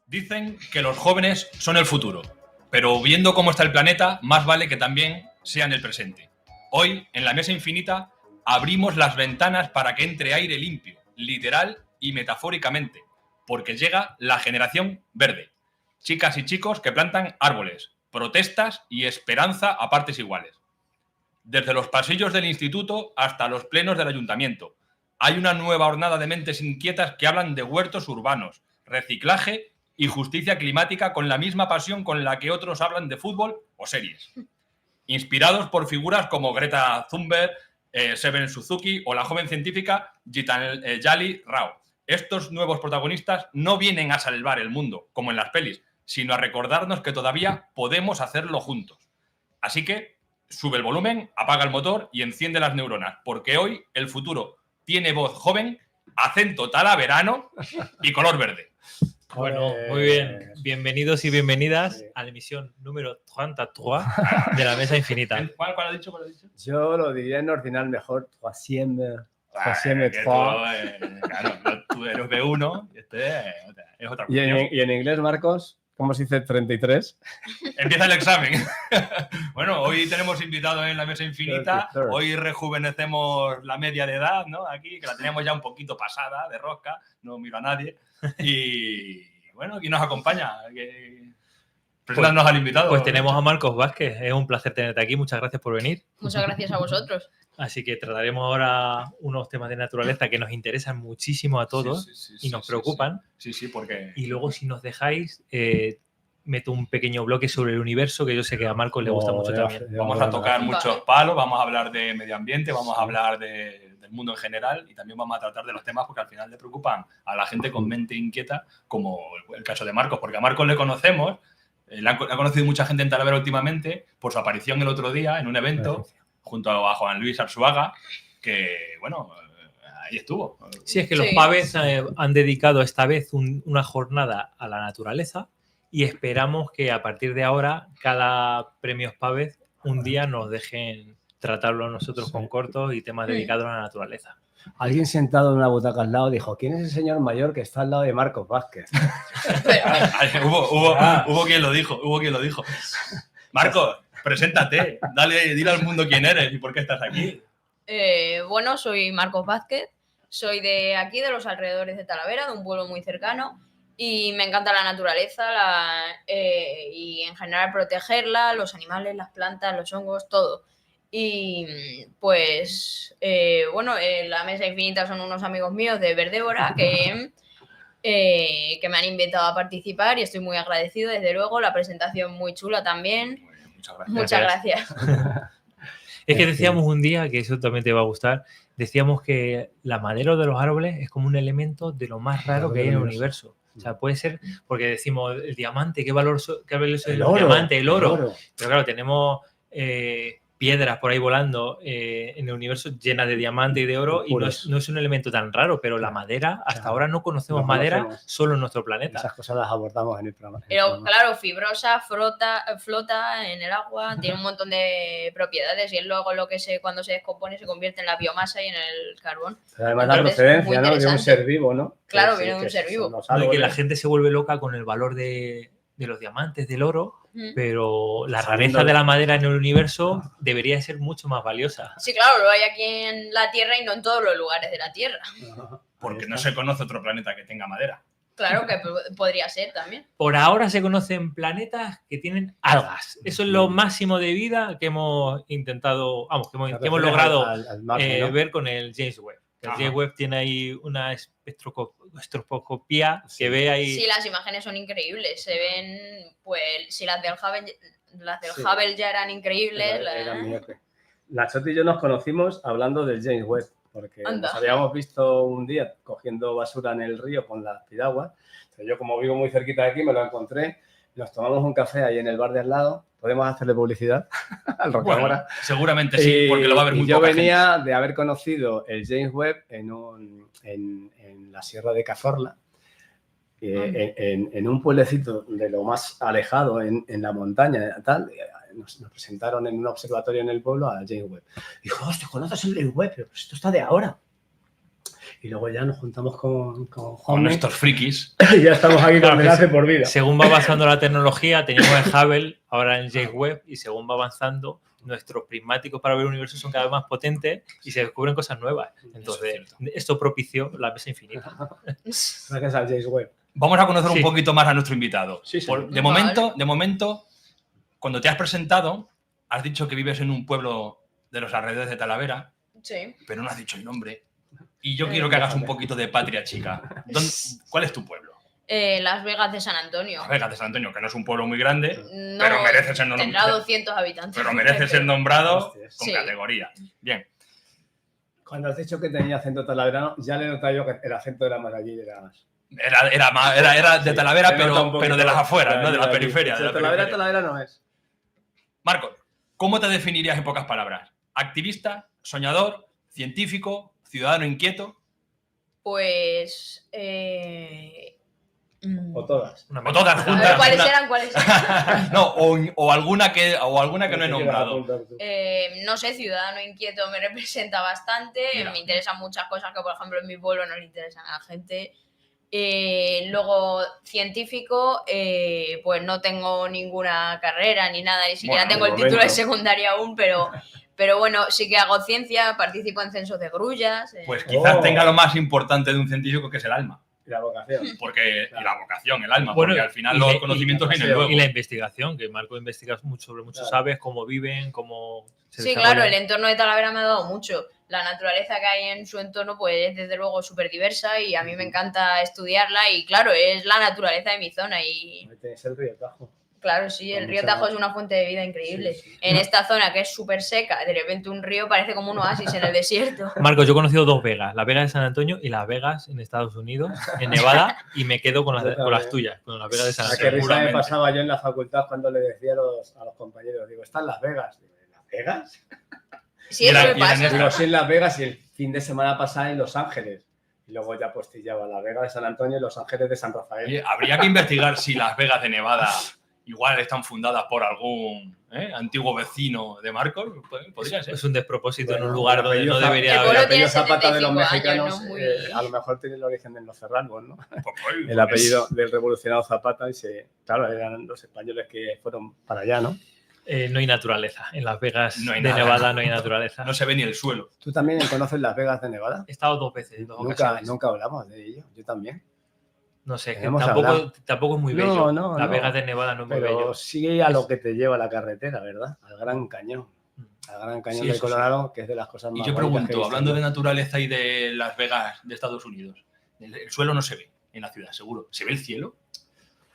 Dicen que los jóvenes son el futuro, pero viendo cómo está el planeta, más vale que también sean el presente. Hoy, en la Mesa Infinita, abrimos las ventanas para que entre aire limpio, literal y metafóricamente, porque llega la generación verde. Chicas y chicos que plantan árboles, protestas y esperanza a partes iguales. Desde los pasillos del instituto hasta los plenos del ayuntamiento, hay una nueva hornada de mentes inquietas que hablan de huertos urbanos, reciclaje y justicia climática con la misma pasión con la que otros hablan de fútbol o series. Inspirados por figuras como Greta Thunberg, Seven Suzuki o la joven científica Gitanjali Rao. Estos nuevos protagonistas no vienen a salvar el mundo, como en las pelis, sino a recordarnos que todavía podemos hacerlo juntos. Así que sube el volumen, apaga el motor y enciende las neuronas, porque hoy el futuro tiene voz joven, acento talaverano y color verde. Bueno, muy bien. Bienvenidos y bienvenidas a la emisión número 33 de la Mesa Infinita. ¿Cuál ha dicho? Yo lo diría en ordinal mejor. Claro, tú eres B1 y este es otra y en inglés, Marcos, ¿cómo se dice 33? Empieza el examen. Bueno, hoy tenemos invitado en la Mesa Infinita. Hoy rejuvenecemos la media de edad, ¿no? Aquí, que la teníamos ya un poquito pasada de rosca. No miro a nadie. Y bueno, aquí nos acompaña. Preséntanos al invitado. Pues tenemos a Marcos Vázquez. Es un placer tenerte aquí. Muchas gracias por venir. Muchas gracias a vosotros. Así que trataremos ahora unos temas de naturaleza que nos interesan muchísimo a todos y nos preocupan. Sí, porque... Y luego, si nos dejáis, meto un pequeño bloque sobre el universo que yo sé que a Marcos le gusta mucho también. Vamos a tocar muchos palos, vamos a hablar de medio ambiente, vamos a hablar del mundo en general y también vamos a tratar de los temas porque al final le preocupan a la gente con mente inquieta, como el caso de Marcos, porque a Marcos le conocemos, le ha conocido mucha gente en Talavera últimamente por su aparición el otro día en un evento junto a Juan Luis Arzuaga, que, bueno, ahí estuvo. Sí, es que los Paves han dedicado esta vez una jornada a la naturaleza y esperamos que a partir de ahora cada Premios Paves un día nos dejen tratarlo nosotros con cortos y temas dedicados a la naturaleza. Alguien sentado en una butaca al lado dijo: ¿quién es el señor mayor que está al lado de Marcos Vázquez? Hubo quien lo dijo. Marcos, preséntate, dile al mundo quién eres y por qué estás aquí. Bueno, soy Marcos Vázquez, soy de aquí, de los alrededores de Talavera, de un pueblo muy cercano, y me encanta la naturaleza y en general protegerla, los animales, las plantas, los hongos, todo. Y pues, la Mesa Infinita son unos amigos míos de Verdébora que me han invitado a participar y estoy muy agradecido, desde luego, la presentación muy chula también. Muchas gracias. Es que decíamos un día, que eso también te va a gustar, decíamos que la madera de los árboles es como un elemento de lo más raro que hay en el universo. O sea, puede ser, porque decimos el diamante, qué valor es el diamante, el oro. Pero claro, tenemos piedras por ahí volando en el universo llenas de diamante y de oro y no es un elemento tan raro, pero la madera, hasta ahora no conocemos madera solo en nuestro planeta. Esas cosas las abordamos en el programa. Pero claro, fibrosa, flota en el agua, tiene un montón de propiedades y es luego cuando se descompone se convierte en la biomasa y en el carbón. Pero además la procedencia, ¿no? De un ser vivo, ¿no? Claro, viene de un ser vivo. Y que la gente se vuelve loca con el valor de los diamantes, del oro, pero la rareza de la madera en el universo debería ser mucho más valiosa. Sí, claro, lo hay aquí en la Tierra y no en todos los lugares de la Tierra. Porque no se conoce otro planeta que tenga madera. Claro que podría ser también. Por ahora se conocen planetas que tienen algas. Eso es lo máximo de vida que hemos intentado, que hemos logrado ver con el James Webb. El James Webb tiene ahí una espectroscopía que ve ahí... Sí, las imágenes son increíbles. Se ven, pues, si las del Hubble ya eran increíbles. La Choti y yo nos conocimos hablando del James Webb, porque nos habíamos visto un día cogiendo basura en el río con las piraguas. Yo, como vivo muy cerquita de aquí, me lo encontré. Nos tomamos un café ahí en el bar de al lado. ¿Podemos hacerle publicidad al Rocamora? Bueno, seguramente sí, porque lo va a ver muy poca gente. Yo venía de haber conocido el James Webb en la Sierra de Cazorla, en un pueblecito de lo más alejado en la montaña, tal. Nos presentaron en un observatorio en el pueblo a James Webb. Dijo: hostia, ¿conoces el James Webb? Pero esto está de ahora. y luego ya nos juntamos con Con nuestros frikis. y ya estamos aquí con enlace por vida. Según va avanzando la tecnología, teníamos el Hubble, ahora en James Webb, y según va avanzando, nuestros prismáticos para ver el universo son cada vez más potentes y se descubren cosas nuevas. Entonces, esto propició la mesa infinita. Gracias al James Webb. Vamos a conocer un poquito más a nuestro invitado. Sí, sí. De momento, cuando te has presentado, has dicho que vives en un pueblo de los alrededores de Talavera, Sí. pero no has dicho el nombre. Y yo quiero que hagas un poquito de patria chica. ¿Cuál es tu pueblo? Las Vegas de San Antonio. Las Vegas de San Antonio, que no es un pueblo muy grande, No, pero merece ser nombrado. Tendrá 200 habitantes. Pero merece ser nombrado Hostias. con Sí. categoría. Bien. Cuando has dicho que tenía acento talaverano, ya le he notado yo que el acento era más allí, era más... Era de Talavera, le he notado un pero poquito de las afueras, ¿no? De la aquí. periferia. De la Talavera, periferia. Talavera no es. Marcos, ¿cómo te definirías en pocas palabras? ¿Activista, soñador, científico, ciudadano inquieto? Pues. O todas. O todas A ver, juntas. ¿cuáles eran? ¿Cuáles eran? No, o alguna que no he nombrado. No sé, ciudadano inquieto me representa bastante. Mira. Me interesan muchas cosas que, por ejemplo, en mi pueblo no le interesan a la gente. Luego, científico, pues no tengo ninguna carrera ni nada, ni siquiera Bueno, tengo de el título de momento. secundaria aún, pero bueno, sí que hago ciencia, participo en censos de grullas. Pues quizás Oh. tenga lo más importante de un científico, que es el alma. Y la vocación. Porque, Claro. y la vocación, el alma, Bueno, porque al final y los le- conocimientos y- vienen y- luego. Y la investigación, que Marco investiga mucho sobre muchos Claro. aves, cómo viven, cómo se Sí, desarrollan. claro, el entorno de Talavera me ha dado mucho. La naturaleza que hay en su entorno, pues es desde luego súper diversa y a mí me encanta estudiarla y claro, es la naturaleza de mi zona y Ahí tenéis el río Tajo. claro, sí, Con el río mucha- Tajo es una fuente de vida increíble. Sí, sí. En esta zona que es súper seca, de repente un río parece como un oasis en el desierto. Marcos, yo he conocido dos Vegas, la Vega de San Antonio y Las Vegas en Estados Unidos, en Nevada, y me quedo con las, Yo con las también. tuyas, con Las Vegas de San La que Antonio. risa me Seguramente. pasaba yo en la facultad cuando le decía a los compañeros, digo, ¿están Las Vegas? Digo, ¿en Las Vegas? Sí, Y eso era- me y era en pasa. esta- Digo, sí, en Las Vegas y el fin de semana pasado en Los Ángeles. Y luego ya postillaba Las Vegas de San Antonio y Los Ángeles de San Rafael. Oye, habría que investigar si Las Vegas de Nevada igual están fundadas por algún antiguo vecino de Marcos. Podría ser. Es un despropósito Bueno, en un lugar el donde no apellido debería El el pueblo haber. apellido tiene Zapata de los 75 años, mexicanos no muy- a lo mejor tiene el origen en los serranos, ¿no? Pues, El apellido del revolucionario Zapata y claro, eran los españoles que fueron para allá, ¿no? No hay naturaleza. En Las Vegas No hay de nada. Nevada no hay naturaleza. no se ve ni el suelo. ¿Tú también conoces Las Vegas de Nevada? He estado dos veces, en dos Nunca, ocasiones. nunca hablamos de ello, yo también. No sé, que Hemos hablado. tampoco es muy No, bello. no, Las no. Vegas de Nevada no es muy Pero bello. sí a lo que te lleva la carretera, ¿verdad? Al Gran Cañón. Al Gran Cañón Sí, del eso sí. Colorado, que es de las cosas más Y yo bonitas que he pregunto, visto hablando yo. de naturaleza y de Las Vegas de Estados Unidos, el suelo no se ve en la ciudad, seguro. ¿Se ve el cielo?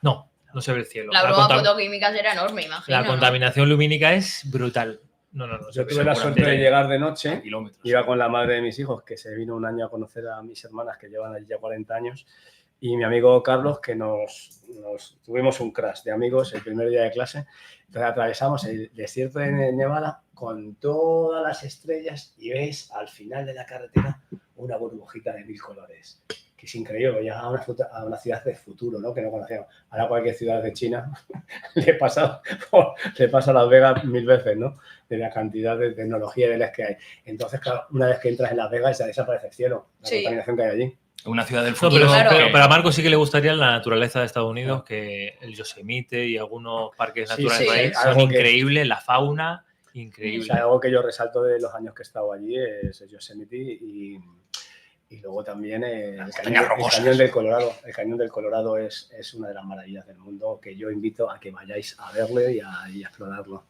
No se ve el cielo. La broma fotoquímica será enorme, imagino. la ¿no? contaminación lumínica es brutal. No. Yo se tuve ve. la suerte de llegar de A noche. kilómetros. Iba con la madre de mis hijos, que se vino un año a conocer a mis hermanas, que llevan allí ya 40 años, y mi amigo Carlos, que nos tuvimos un crash de amigos el primer día de clase. Entonces atravesamos el desierto de Nevada con todas las estrellas y ves al final de la carretera una burbujita de 1000 colores. Que es increíble, llegas a una ciudad del futuro, ¿no? Que no conocíamos. Ahora cualquier ciudad de China le pasa a Las Vegas 1000 veces, ¿no? De la cantidad de tecnología y de las que hay. Entonces, claro, una vez que entras en Las Vegas ya desaparece el cielo, la Sí. contaminación que hay allí. Una ciudad del No, futuro. claro. pero a Marco sí que le gustaría la naturaleza de Estados Unidos, que el Yosemite y algunos parques Sí, naturales sí, ahí son algo que- increíbles, la fauna, O increíble. sea, algo que yo resalto de los años que he estado allí es el Yosemite y luego también el montañas rocosas. cañón del Colorado. El cañón del Colorado es una de las maravillas del mundo que yo invito a que vayáis a verle y a explorarlo.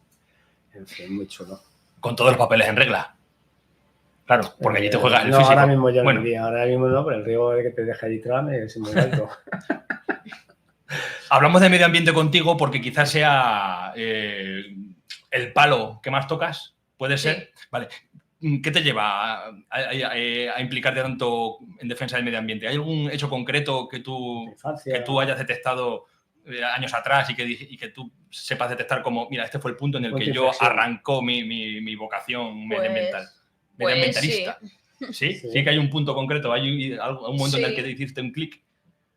En fin, muy chulo. Con todos los papeles en regla. Claro, porque allí te juegas el no, físico. ahora mismo ya Bueno, no iría, ahora mismo no, pero el riesgo de que te deje allí trame es muy alto. hablamos de medio ambiente contigo porque quizás sea el palo que más tocas. ¿Puede ser? Vale. ¿Qué te lleva a implicarte tanto en defensa del medio ambiente? ¿Hay algún hecho concreto que Infancia. que tú hayas detectado años atrás y que tú sepas detectar como, mira, este fue el punto en el Punto que de yo inflexión. arrancó mi vocación Pues- medioambiental? pues Medioambientalista. ¿Sí? Sí. Sí que hay un punto concreto, hay un momento en el Sí. que te hiciste un clic.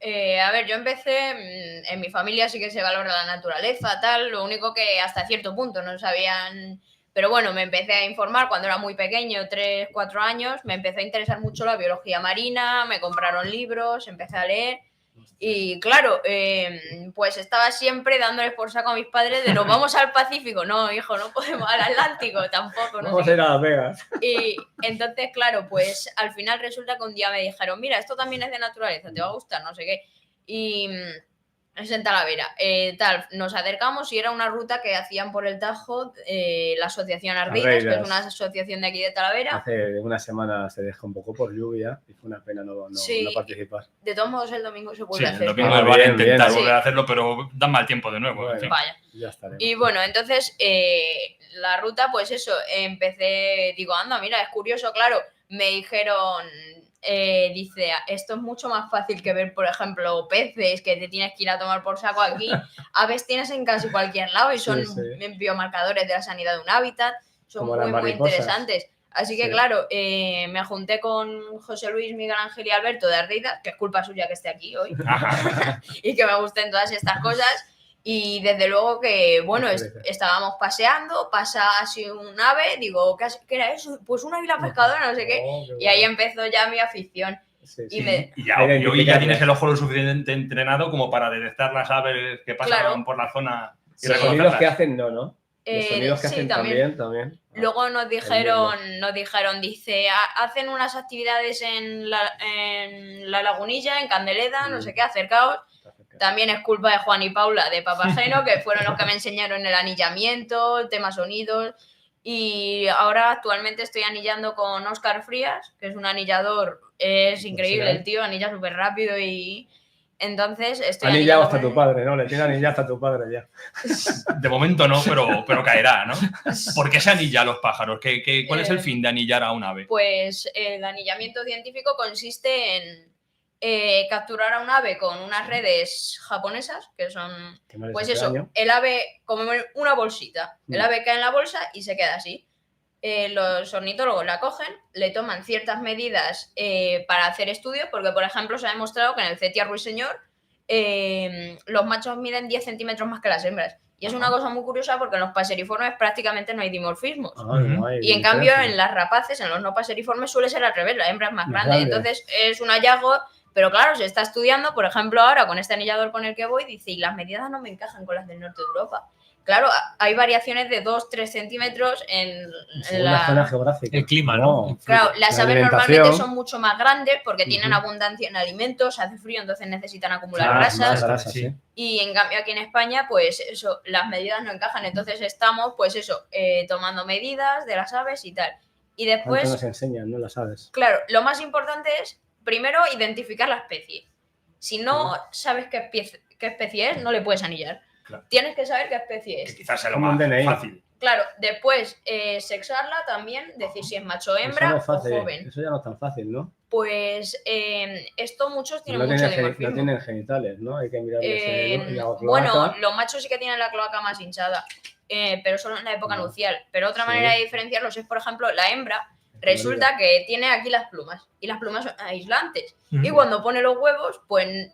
A ver, yo empecé, en mi familia sí que se valora la naturaleza, tal, lo único que hasta cierto punto no sabían Pero bueno, me empecé a informar cuando era muy pequeño, 3, 4 años, me empezó a interesar mucho la biología marina, me compraron libros, empecé a leer y claro, pues estaba siempre dándoles por saco a mis padres de nos vamos al Pacífico. No, hijo, no podemos al Atlántico tampoco. No vamos a ir a Las Vegas. Y entonces, claro, pues al final resulta que un día me dijeron, mira, esto también es de naturaleza, te va a gustar, no sé qué. Y es en Talavera. Nos acercamos y era una ruta que hacían por el Tajo la Asociación Ardeidas, que es una asociación de aquí de Talavera. Hace una semana se dejó un poco por lluvia y fue una pena no participar. De todos modos, el domingo se vuelve a hacer. El domingo van a intentar volver a hacerlo, pero dan mal tiempo de nuevo. Bueno, en fin. Vaya. Ya estaremos. Y bueno, entonces la ruta, pues eso, empecé, digo, anda, mira, es curioso, claro, me dijeron... dice, esto es mucho más fácil que ver, por ejemplo, peces que te tienes que ir a tomar por saco aquí. Aves tienes en casi cualquier lado y son biomarcadores de la sanidad de un hábitat. Son muy interesantes. Así que, claro, me junté con José Luis, Miguel Ángel y Alberto de Ardeidas, que es culpa suya que esté aquí hoy y que me gusten todas estas cosas. Y desde luego que, bueno, estábamos paseando, pasa así un ave, digo, ¿qué era eso? Pues una águila pescadora, no sé qué. Y ahí empezó ya mi afición. Y hoy ya tienes el ojo lo suficientemente entrenado como para detectar las aves que pasan por la zona. Y los sonidos que hacen, ¿no? Los sonidos que hacen también. Luego nos dijeron, dice, hacen unas actividades en la Lagunilla, en Candeleda, no sé qué, acercaos. También es culpa de Juan y Paula de Papageno, que fueron los que me enseñaron el anillamiento, el tema sonidos. Y ahora actualmente estoy anillando con Óscar Frías, que es un anillador, es increíble el tío, anilla súper rápido y... Entonces estoy anillado hasta tu padre, ¿no? Le tiene anillado hasta tu padre ya. De momento no, pero caerá, ¿no? ¿Por qué se anilla a los pájaros? ¿Cuál es el fin de anillar a un ave? Pues el anillamiento científico consiste en capturar a un ave con unas redes japonesas, que son, pues eso, el ave como una bolsita. El ave cae en la bolsa y se queda así. Los ornitólogos la cogen, le toman ciertas medidas para hacer estudios, porque, por ejemplo, se ha demostrado que en el Cetia ruiseñor los machos miden 10 centímetros más que las hembras. Y es una cosa muy curiosa porque en los paseriformes prácticamente no hay dimorfismos. Y en cambio, en las rapaces, en los no paseriformes, suele ser al revés, la hembra es más grande. Entonces, es un hallazgo, pero claro, se está estudiando, por ejemplo, ahora con este anillador con el que voy, dice, y las medidas no me encajan con las del norte de Europa. Claro, hay variaciones de 2-3 centímetros en la zona geográfica. El clima, ¿no? Claro, las aves normalmente son mucho más grandes porque tienen abundancia en alimentos, hace frío, entonces necesitan acumular grasas. Y en cambio aquí en España, pues eso, las medidas no encajan. Entonces estamos, pues eso, tomando medidas de las aves y tal. Y después... ¿Cuánto nos enseñan, no las aves? Claro, lo más importante es, primero, identificar la especie. Si no sabes qué especie es, no le puedes anillar. Claro. Tienes que saber qué especie es. Que quizás sea lo más fácil. Claro, después sexarla también, decir si es macho o hembra o joven. Eso ya no es tan fácil, ¿no? Pues esto muchos tienen mucho dimorfismo. No tienen genitales, ¿no? Hay que mirarles la cloaca. Bueno, los machos sí que tienen la cloaca más hinchada, pero solo en la época nupcial. Pero otra manera de diferenciarlos es, por ejemplo, la hembra. Resulta que tiene aquí las plumas y las plumas son aislantes. Y cuando pone los huevos, pues...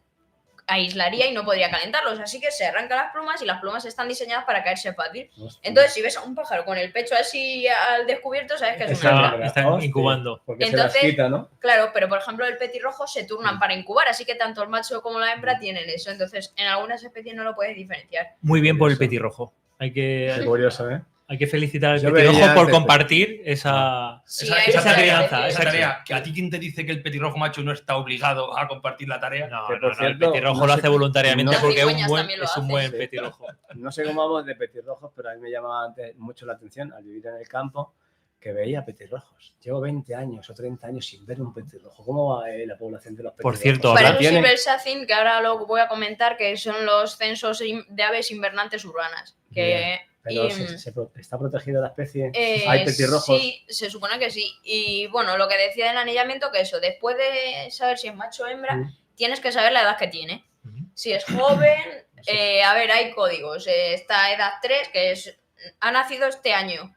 aislaría y no podría calentarlos, así que se arrancan las plumas y las plumas están diseñadas para caerse fácil. Hostia. Entonces, si ves a un pájaro con el pecho así al descubierto, sabes que es una hembra. Están incubando. Entonces, se las quita, ¿no? Claro, pero por ejemplo el petirrojo se turnan para incubar, así que tanto el macho como la hembra tienen eso. Entonces, en algunas especies no lo puedes diferenciar. Muy bien por el petirrojo. Qué curioso, ¿eh? Hay que felicitar al petirrojo por compartir esa crianza, esa tarea. ¿A ti quién te dice que el petirrojo macho no está obligado a compartir la tarea? No, el petirrojo lo hace voluntariamente porque es un buen petirrojo. No sé cómo vamos de petirrojos, pero a mí me llamaba antes mucho la atención al vivir en el campo que veía petirrojos. Llevo 20 años o 30 años sin ver un petirrojo. ¿Cómo va la población de los petirrojos? Por cierto, para eso sirve el SACIN, que ahora lo voy a comentar, que son los censos de aves invernantes urbanas. Pero ¿está protegida la especie? ¿Hay petirrojos? Sí, se supone que sí. Y bueno, lo que decía del anillamiento, que eso, después de saber si es macho o hembra, tienes que saber la edad que tiene. Si es joven, a ver, hay códigos. Está edad 3, que ha nacido este año.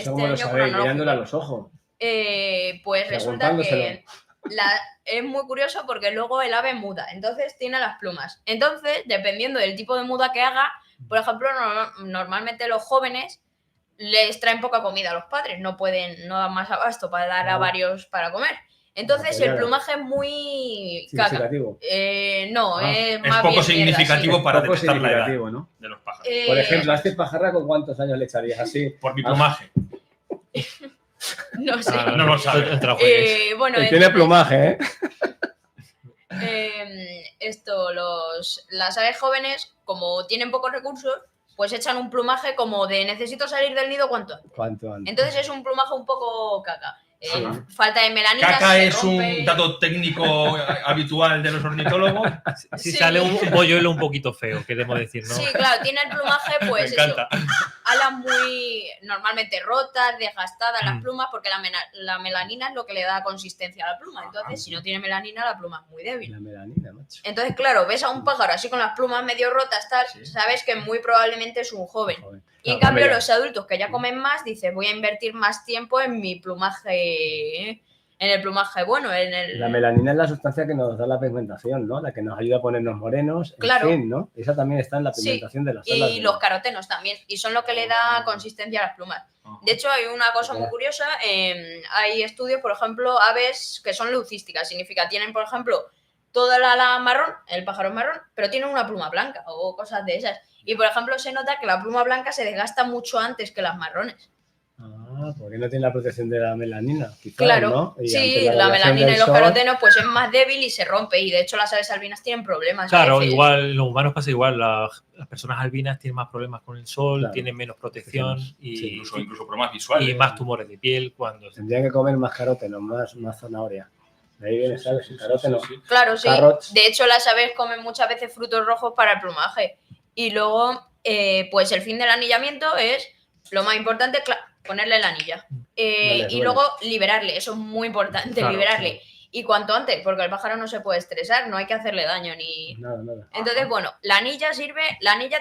¿Cómo lo sabéis? Mirándola a los ojos. Pues resulta que es muy curioso porque luego el ave muda, entonces tiene las plumas. Entonces, dependiendo del tipo de muda que haga, por ejemplo, normalmente los jóvenes, les traen poca comida a los padres, no dan más abasto para dar a varios para comer. Entonces el plumaje es muy caca. No, es más poco bien significativo mierda, para detectar la edad, ¿no?, de los pájaros. Por ejemplo, a este pajarraco, ¿cuántos años le echarías así? Por mi plumaje. No sé. No lo sabes. Bueno, tiene plumaje, las aves jóvenes, como tienen pocos recursos, pues echan un plumaje como de necesito salir del nido cuanto antes. Entonces es un plumaje un poco caca. Falta de melanina. Caca es un dato técnico habitual de los ornitólogos. Si sale un polluelo un poquito feo, queremos decir, ¿no? Sí, claro, tiene el plumaje, pues Me encanta. eso. Alas muy normalmente rotas, desgastadas las plumas, porque la melanina es lo que le da consistencia a la pluma. Entonces, si no tiene melanina, la pluma es muy débil. La melanina, macho. Entonces, claro, ves a un pájaro así con las plumas medio rotas, tal, sabes que muy probablemente es un joven. Y en cambio, los adultos que ya comen más, dicen, voy a invertir más tiempo en mi plumaje, en el plumaje bueno. La melanina es la sustancia que nos da la pigmentación, ¿no? La que nos ayuda a ponernos morenos, claro. En fin, ¿no? Esa también está en la pigmentación de las alas. Y los carotenos también, y son lo que le da consistencia a las plumas. De hecho, hay una cosa muy curiosa, hay estudios, por ejemplo, aves que son leucísticas, significa, tienen, por ejemplo, toda la ala marrón, el pájaro es marrón, pero tienen una pluma blanca o cosas de esas. Y, por ejemplo, se nota que la pluma blanca se desgasta mucho antes que las marrones. Porque no tiene la protección de la melanina, quizás, claro, ¿no? Y sí, la melanina y los carotenos pues es más débil y se rompe. Y, de hecho, las aves albinas tienen problemas. Claro, igual, los humanos pasa igual. Las personas albinas tienen más problemas con el sol, tienen menos protección y incluso problemas visuales. Y más tumores de piel. Tendrían que comer más carotenos, más zanahoria. De ahí viene, ¿sabes? Carótenos. Claro, sí. De hecho, las aves comen muchas veces frutos rojos para el plumaje. Y luego, pues el fin del anillamiento es lo más importante, ponerle la anilla. Y luego liberarle, eso es muy importante, liberarle. Y cuanto antes, porque el pájaro no se puede estresar, no hay que hacerle daño ni... Nada. Entonces, bueno, la anilla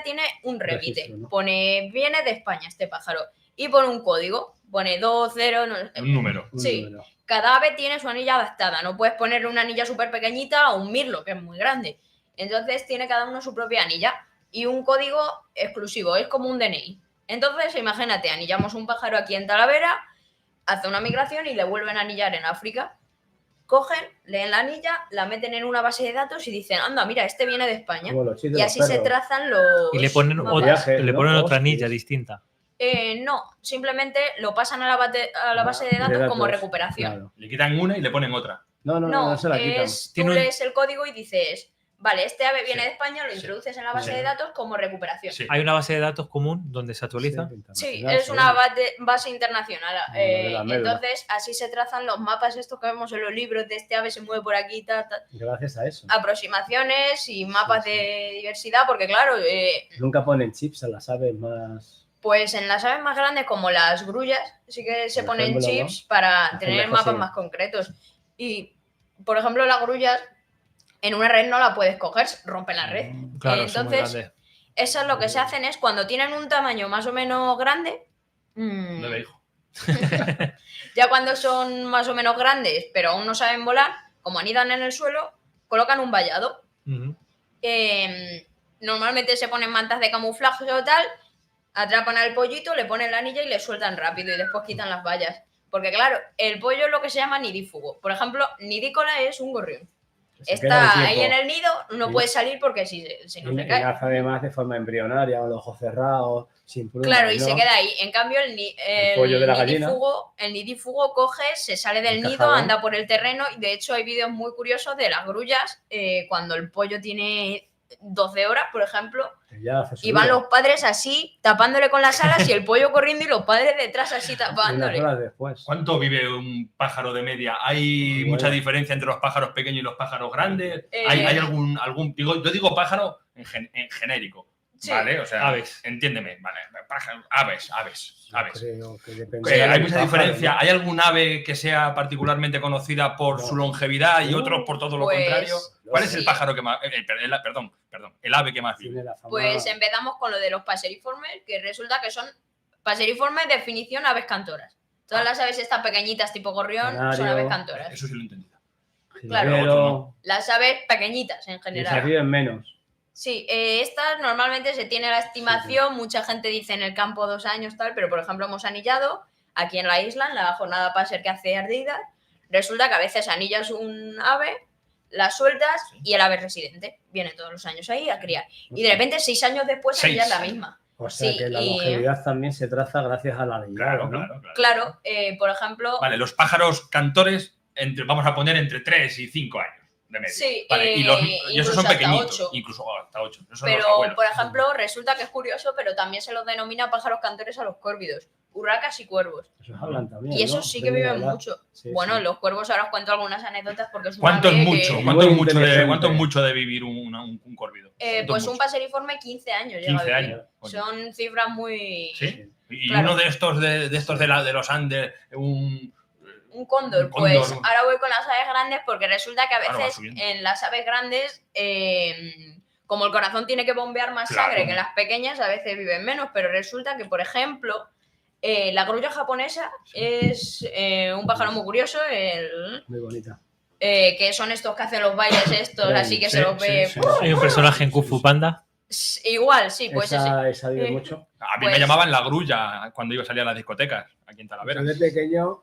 tiene un remite. Registro, ¿no? Pone, viene de España este pájaro. Y pone un código, pone 2, 0... un número. Sí. Cada ave tiene su anilla adaptada. No puedes ponerle una anilla súper pequeñita o un mirlo, que es muy grande. Entonces tiene cada uno su propia anilla y un código exclusivo, es como un DNI. Entonces, imagínate, anillamos un pájaro aquí en Talavera, hace una migración y le vuelven a anillar en África. Cogen, leen la anilla, la meten en una base de datos y dicen, anda, mira, este viene de España. Y así se trazan los... Y le ponen otra anilla distinta. No, simplemente lo pasan a la base de datos como recuperación. Claro. Le quitan una y le ponen otra. No se la quitan. Tú lees el código y dices, vale, este ave viene de España, lo introduces en la base de datos como recuperación. Sí. Hay una base de datos común donde se actualiza. Sí, es una base internacional. Entonces, así se trazan los mapas estos que vemos en los libros de este ave se mueve por aquí, Gracias a eso. Aproximaciones y mapas de diversidad, porque claro... Nunca ponen chips a las aves más... Pues en las aves más grandes, como las grullas, sí que se ponen chips, ¿no? Para tener mapas más concretos. Y, por ejemplo, las grullas, en una red no la puedes coger, rompen la red. Claro, entonces, eso es lo que se hacen es, cuando tienen un tamaño más o menos grande... No le dijo. Ya cuando son más o menos grandes, pero aún no saben volar, como anidan en el suelo, colocan un vallado. Normalmente se ponen mantas de camuflaje o tal... Atrapan al pollito, le ponen la anilla y le sueltan rápido y después quitan las vallas. Porque claro, el pollo es lo que se llama nidífugo. Por ejemplo, nidícola es un gorrión. Está ahí en el nido, no puede salir porque si no se cae. Nace además de forma embrionaria, con los ojos cerrados, sin pluma. Claro, y se queda ahí. En cambio, el pollo de la el nidífugo coge, se sale del nido, anda por el terreno. Y de hecho hay vídeos muy curiosos de las grullas cuando el pollo tiene 12 horas, por ejemplo, y van los padres así, tapándole con las alas y el pollo corriendo y los padres detrás así tapándole. ¿Cuánto vive un pájaro de media? ¿Hay mucha diferencia entre los pájaros pequeños y los pájaros grandes? ¿Hay algún yo digo pájaro en genérico, sí. ¿Vale? O sea, aves. Entiéndeme, vale, aves. Creo que depende hay mucha diferencia. ¿Hay algún ave que sea particularmente conocida por su longevidad y otros por todo lo contrario? ¿Cuál es el pájaro que más... perdón, el ave que más vive? Pues empezamos con lo de los paseriformes, que resulta que son paseriformes, definición, aves cantoras. Todas las aves estas pequeñitas tipo gorrión son aves cantoras. Eso sí lo he entendido. Claro, las aves pequeñitas en general. Y se viven menos. Sí, estas normalmente se tiene la estimación, mucha gente dice en el campo 2 años tal, pero por ejemplo hemos anillado aquí en la isla, en la jornada Passer que hace Ardida, resulta que a veces anillas un ave, la sueltas y el ave residente viene todos los años ahí a criar. Y de repente 6 años después anillas la misma. O sea que la longevidad también se traza gracias a la anillada, ¿no? Claro, por ejemplo... Vale, los pájaros cantores, vamos a poner entre 3 y 5 años. De medio. Sí, vale, y esos son pequeñitos, 8. Incluso hasta 8. Pero, por ejemplo, resulta que es curioso, pero también se los denomina pájaros cantores a los córvidos, urracas y cuervos. Esos hablan también, y esos ¿no? sí que viven mucho. Sí, bueno, sí. Los cuervos ahora os cuento algunas anécdotas porque es una ¿Cuánto es mucho de vivir un córvido? Pues un paseriforme 15 años. 15 años. Son cifras muy... ¿Sí? Y claro. Uno de estos de los Andes, un cóndor, pues ahora voy con las aves grandes porque resulta que a veces en las aves grandes, como el corazón tiene que bombear más sangre que en las pequeñas, a veces viven menos, pero resulta que, por ejemplo, la grulla japonesa es un pájaro muy curioso, muy bonita. Que son estos que hacen los bailes estos, así que se los ve... Hay un personaje en Kung Fu Panda. Igual, sí, pues esa vive mucho. A mí me llamaban la grulla cuando iba a salir a las discotecas, aquí en Talavera. Yo de pequeño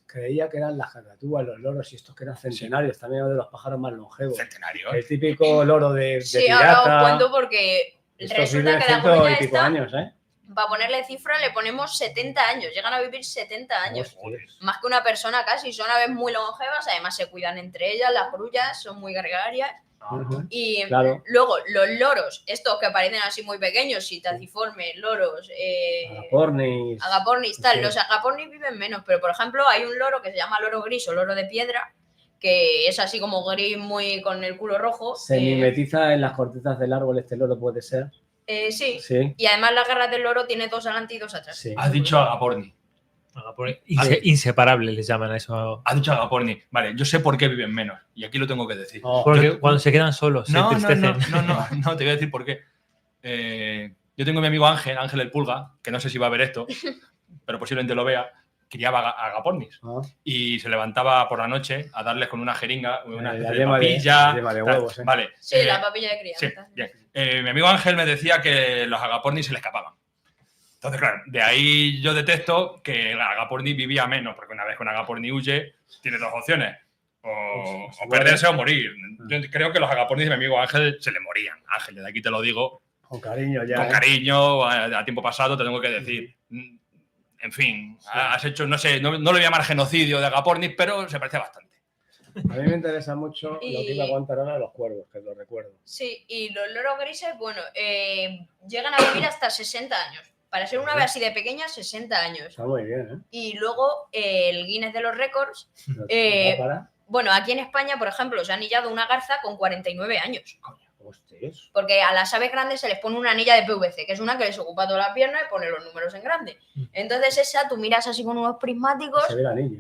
creía que eran las cacatúas, los loros y estos que eran centenarios, también uno de los pájaros más longevos. ¿Centenarios? El típico loro de sí, pirata. Ahora os cuento porque resulta que la grulla esta, años, para ponerle cifra le ponemos 70 años, llegan a vivir 70 años. Más que una persona casi, son aves muy longevas, además se cuidan entre ellas, las grullas son muy gregarias. Y luego los loros, estos que parecen así muy pequeños, citaciformes, loros, agapornis, tal. Los agapornis viven menos, pero por ejemplo hay un loro que se llama loro gris o loro de piedra, que es así como gris muy con el culo rojo. Se mimetiza en las cortezas del árbol este loro, puede ser. Sí, y además las garras del loro tiene 2 adelante y 2 atrás. Sí. Has dicho agaporni. Inseparable les llaman a eso. Has dicho agaporni. Vale, yo sé por qué viven menos. Y aquí lo tengo que decir. Porque cuando se quedan solos se entristecen. No, te voy a decir por qué. Yo tengo a mi amigo Ángel el Pulga, que no sé si va a ver esto, pero posiblemente lo vea, criaba agapornis. Y se levantaba por la noche a darles con una jeringa, una especie de papilla. De huevos, Vale. Sí, la papilla de cría. Sí, bien. Mi amigo Ángel me decía que los agapornis se le escapaban. Entonces, claro, de ahí yo detecto que el agaporni vivía menos, porque una vez que un agaporni huye, tiene 2 opciones. O perderse o morir. Yo creo que los agapornis de mi amigo Ángel se le morían. Ángel, desde aquí te lo digo. Con cariño ya. Con cariño, a tiempo pasado te tengo que decir. En fin, has hecho, no sé, no lo voy a llamar genocidio de agapornis, pero se parece bastante. A mí me interesa mucho lo que iba a contar ahora de los cuervos, que lo recuerdo. Sí, y los loros grises, bueno, llegan a vivir hasta 60 años. Para ser una ave así de pequeña, 60 años. Está muy bien, ¿eh? Y luego el Guinness de los récords. Bueno, aquí en España, por ejemplo, se ha anillado una garza con 49 años. Hostias. Porque a las aves grandes se les pone una anilla de PVC, que es una que les ocupa toda la pierna y pone los números en grande. Entonces esa, tú miras así con unos prismáticos,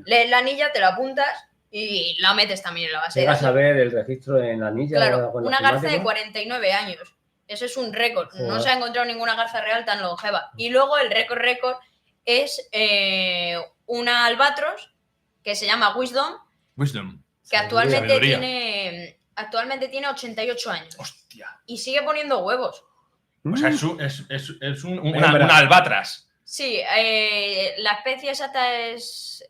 lees la anilla, te la apuntas y la metes también en la base de datos. ¿Vas a ver el registro en la anilla? Claro, una garza de 49 años. Ese es un récord. No se ha encontrado ninguna garza real tan longeva. Y luego el récord es una albatros que se llama Wisdom. Que actualmente tiene 88 años. Hostia. Y sigue poniendo huevos. O sea, es una albatras. Sí, la especie exacta es...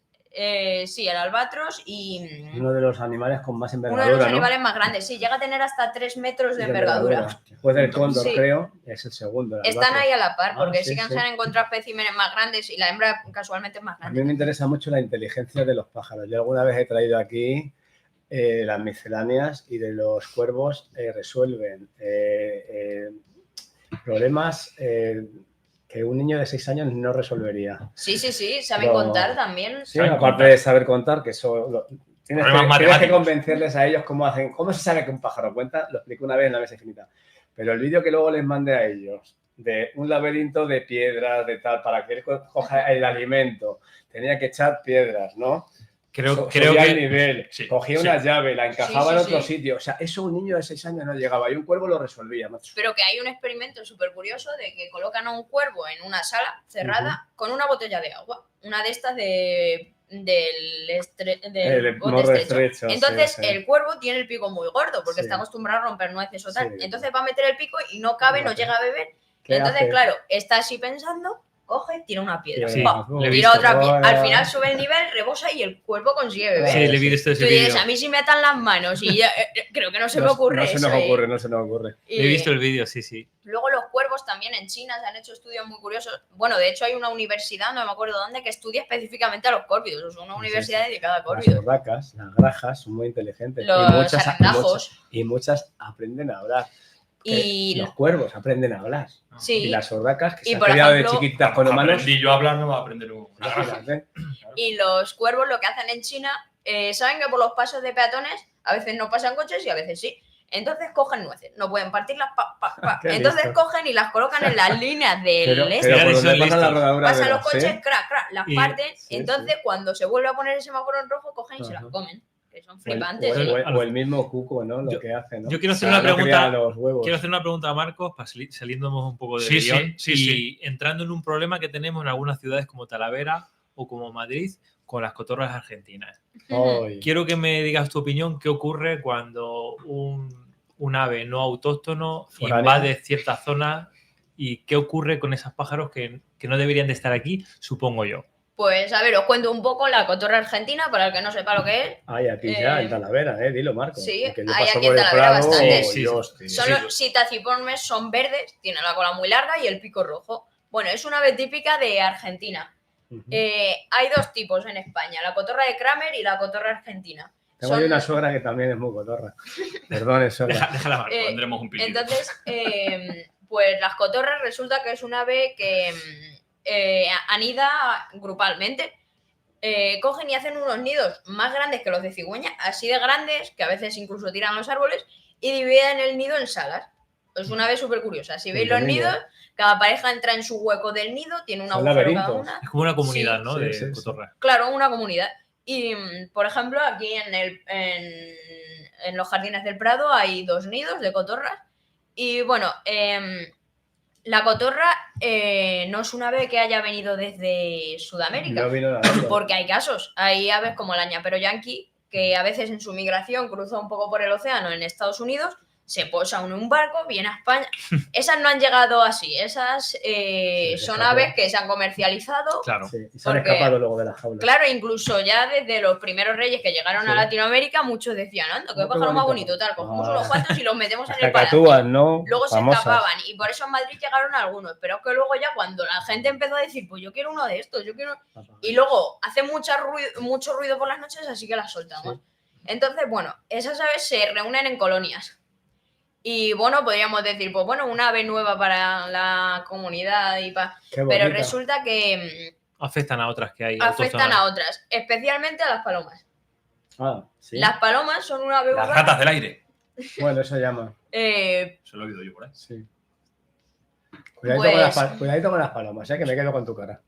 sí, el albatros y... Uno de los animales con más envergadura, uno de los animales más grandes, sí, llega a tener hasta 3 metros de envergadura. Después del cóndor, creo, es el segundo. El Están ahí a la par, porque sí que se han encontrado especímenes más grandes y la hembra casualmente es más grande. A mí me interesa mucho la inteligencia de los pájaros. Yo alguna vez he traído aquí las misceláneas y de los cuervos resuelven problemas... que un niño de 6 años no resolvería. Sí, saben contar también. Sí, aparte de saber contar, que eso tienes que convencerles a ellos cómo se sabe que un pájaro cuenta, lo explico una vez en La Mesa Infinita. Pero el vídeo que luego les mandé a ellos, de un laberinto de piedras, de tal, para que él coja el alimento, tenía que echar piedras, ¿no? Creo que el nivel, cogía una llave, la encajaba en otro sitio. O sea, eso un niño de 6 años no llegaba y un cuervo lo resolvía, macho. Pero que hay un experimento súper curioso de que colocan a un cuervo en una sala cerrada con una botella de agua. Una de estas de morro estrecho. Entonces sí. el cuervo tiene el pico muy gordo porque Sí. está acostumbrado a romper nueces o tal. Sí. Entonces va a meter el pico y no cabe, no Vale. llega a beber. ¿Qué Entonces, hace? claro, está así pensando, coge, tira una piedra. Sí, ¡pam! le he Tira visto. otra piedra. Al Hola. final sube el nivel, rebosa y el cuervo consigue beber. Sí, le he visto ese Tú dices, vídeo. a mí si me atan las manos y ya, creo que no se me ocurre No se eso. nos ocurre, no se nos ocurre. Y He visto el vídeo, sí. luego los cuervos también en China se han hecho estudios muy curiosos. Bueno, de hecho hay una universidad, no me acuerdo dónde, que estudia específicamente a los córvidos. O sea, una universidad dedicada a Las córvidos. urracas, las grajas son muy inteligentes. Los arandajos. Y muchas aprenden a hablar. Y Los cuervos aprenden a hablar. sí. Y las urracas, que Y se han por criado de ejemplo, chiquitas con humanos. Aprendí yo a hablar, no va a aprender una granja. Imagínate. Y los cuervos lo que hacen en China, saben que por los pasos de peatones a veces no pasan coches y a veces sí. Entonces cogen nueces, no pueden partirlas, Qué entonces listo. cogen y las colocan en las líneas del Pero este. por Eso donde es pasan listo. las rodaduras Pasan de los los coches, crack, las Y- parten, sí, entonces cuando se vuelve a poner el semáforo en rojo, cogen y se las Ajá. comen. Que son O flipantes. o el mismo cuco, ¿no? Lo Yo- que hace, ¿no? yo quiero hacer O sea, una no cría pregunta- los huevos. Quiero hacer una pregunta a Marcos, para saliéndonos un poco de Sí, guión sí, y entrando en un problema que tenemos en algunas ciudades como Talavera o como Madrid con las cotorras argentinas. Ay. Quiero que me digas tu opinión, qué ocurre cuando un ave no autóctono Foráneo. invade ciertas zonas y qué ocurre con esos pájaros que no deberían de estar aquí, supongo yo. Pues a ver, os cuento un poco la cotorra argentina para el que no sepa lo que es. Ay, aquí ya, en Talavera, dilo, Marco. sí, Porque yo hay paso aquí en por el Talavera Prado, bastantes. Sí, y sí. hostia. Son los sitaciformes, son verdes, tienen la cola muy larga y el pico rojo. Bueno, es una ave típica de Argentina. Ujú. Hay dos tipos en España, la cotorra de Kramer y la cotorra argentina. Tengo Son- ahí una suegra que también es muy cotorra. Perdón, suegra. Déjala, Marcos. Pondremos un pitido. Entonces, pues las cotorras resulta que es un ave que anida grupalmente. Cogen y hacen unos nidos más grandes que los de cigüeña, así de grandes, que a veces incluso tiran los árboles, y dividen el nido en salas. Es una ave súper curiosa. Si veis los Entretenido. nidos, cada pareja entra en su hueco del nido, tiene un Son agujero cada laberintos. una. Es como una comunidad, Sí, ¿no? sí, de sí, sí. cotorras. Claro, una comunidad. Y, por ejemplo, aquí en los jardines del Prado hay 2 nidos de cotorras. Y bueno, la cotorra no es una ave que haya venido desde Sudamérica, No vino nadando. porque hay casos. Hay aves como la ñapero yanqui, que a veces en su migración cruza un poco por el océano en Estados Unidos, se posa en un barco, viene a España. Esas no han llegado así, esas son escapó. aves que se han comercializado. Claro. Sí, y se han Porque- escapado luego de la jaula. Claro, incluso ya desde los primeros reyes que llegaron Sí. a Latinoamérica, muchos decían, anda, qué Oh, qué pájaro más bonito. bonito, tal, cogemos Ah. unos cuantos y los metemos en Las el palacio. cacatúas, ¿no? Luego se Famosas. escapaban y por eso en Madrid llegaron algunos, pero es que luego ya cuando la gente empezó a decir, pues yo quiero uno de estos, yo quiero... Y luego hace mucho ruido por las noches, así que las soltamos. Sí. Entonces, bueno, esas aves se reúnen en colonias. Y bueno, podríamos decir, pues bueno, una ave nueva para la comunidad y Qué Pero bonita. resulta que Afectan a otras que hay. afectan autóctonas. a otras, especialmente a las palomas. Ah, sí. Las palomas son una ave Las urbana, ratas del aire. Bueno, eso llama. Se lo he oído yo por ahí. Sí. Cuidadito, Pues- cuidadito con las palomas, que me quedo con tu cara.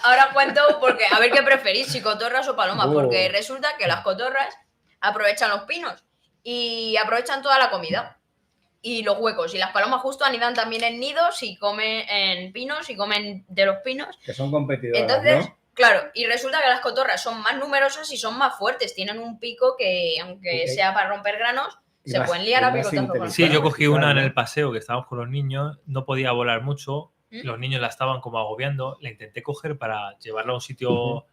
Ahora cuento porque a ver qué preferís, si cotorras o palomas, Oh. porque resulta que las cotorras aprovechan los pinos y aprovechan toda la comida y los huecos. Y las palomas justo anidan también en nidos y comen en pinos y comen de los pinos. Que son competidoras, Entonces, ¿no? claro, y resulta que las cotorras son más numerosas y son más fuertes. Tienen un pico que, aunque Ok. sea para romper granos, Y se más- pueden liar y a más picotazos con las inteligentes. Sí, yo palomas. cogí una en Claro. el paseo que estábamos con los niños, no podía volar mucho, ¿Mm? los niños la estaban como agobiando, la intenté coger para llevarla a un sitio Ujú.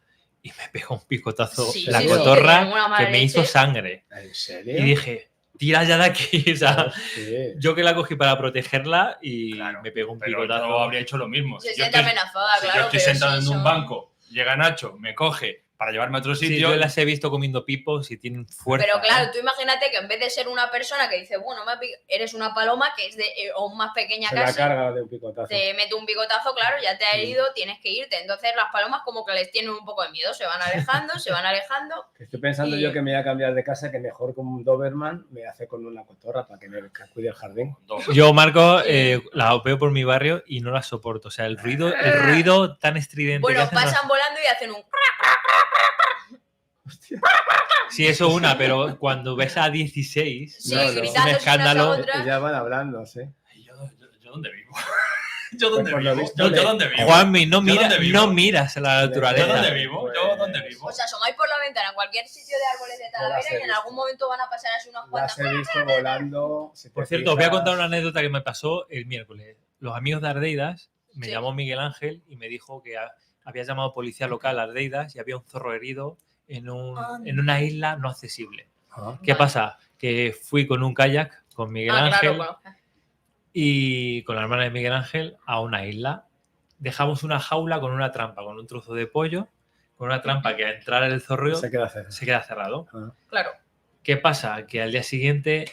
y me pegó un picotazo Sí, la sí, cotorra sí, una mala que me hizo leche. sangre. ¿En serio? Y dije, tira ya de aquí. O sea, Sí. yo que la cogí para protegerla y Claro, me pegó un Pero picotazo. yo habría hecho lo mismo. Se Si yo siente estoy, amenazada, si claro. yo estoy pero sentado sí en un son- banco, llega Nacho, me coge para llevarme a otro Sí, sitio. yo las he visto comiendo pipos y tienen fuerza. Pero claro, ¿eh? tú imagínate que en vez de ser una persona que dice, bueno, eres una paloma que es de o más pequeña Se la casi, carga de un picotazo. te mete un bigotazo, claro, ya te ha Sí. herido, tienes que irte. Entonces las palomas como que les tienen un poco de miedo, se van alejando, se van alejando. Estoy pensando Y- yo que me voy a cambiar de casa, que mejor con un Doberman me hace con una cotorra para que me cuide el jardín. Yo, Marco, Sí. la veo por mi barrio y no la soporto. O sea, el ruido tan estridente Bueno, que hacen. pasan volando y hacen un... Hostia. Sí, eso una, pero cuando ves a 16, Sí, No, no. es un gritando escándalo. Otras. Ya van hablando, sí. ¿Yo dónde vivo? ¿Yo dónde Pues por lo vivo? visto ¿Yo dónde vivo? Juanmi, no, ¿Yo dónde vivo? no miras a la ¿Yo naturaleza. dónde vivo? ¿Yo dónde vivo? tipo. Os asomáis por la ventana en cualquier sitio de árboles de Talavera y en algún momento van a pasar así unas cuantas. Las he visto volando. Por cierto, os voy a contar una anécdota que me pasó el miércoles. Los amigos de Ardeidas, me llamó Miguel Ángel y me dijo que había llamado policía local a Ardeidas y había un zorro herido en una isla no accesible. ¿Qué pasa? Que fui con un kayak con Miguel Ángel y con la hermana de Miguel Ángel a una isla. Dejamos una jaula con una trampa, con un trozo de pollo, con una trampa que al entrar el zorro se queda cerrado. Claro. ¿Qué pasa? Que al día siguiente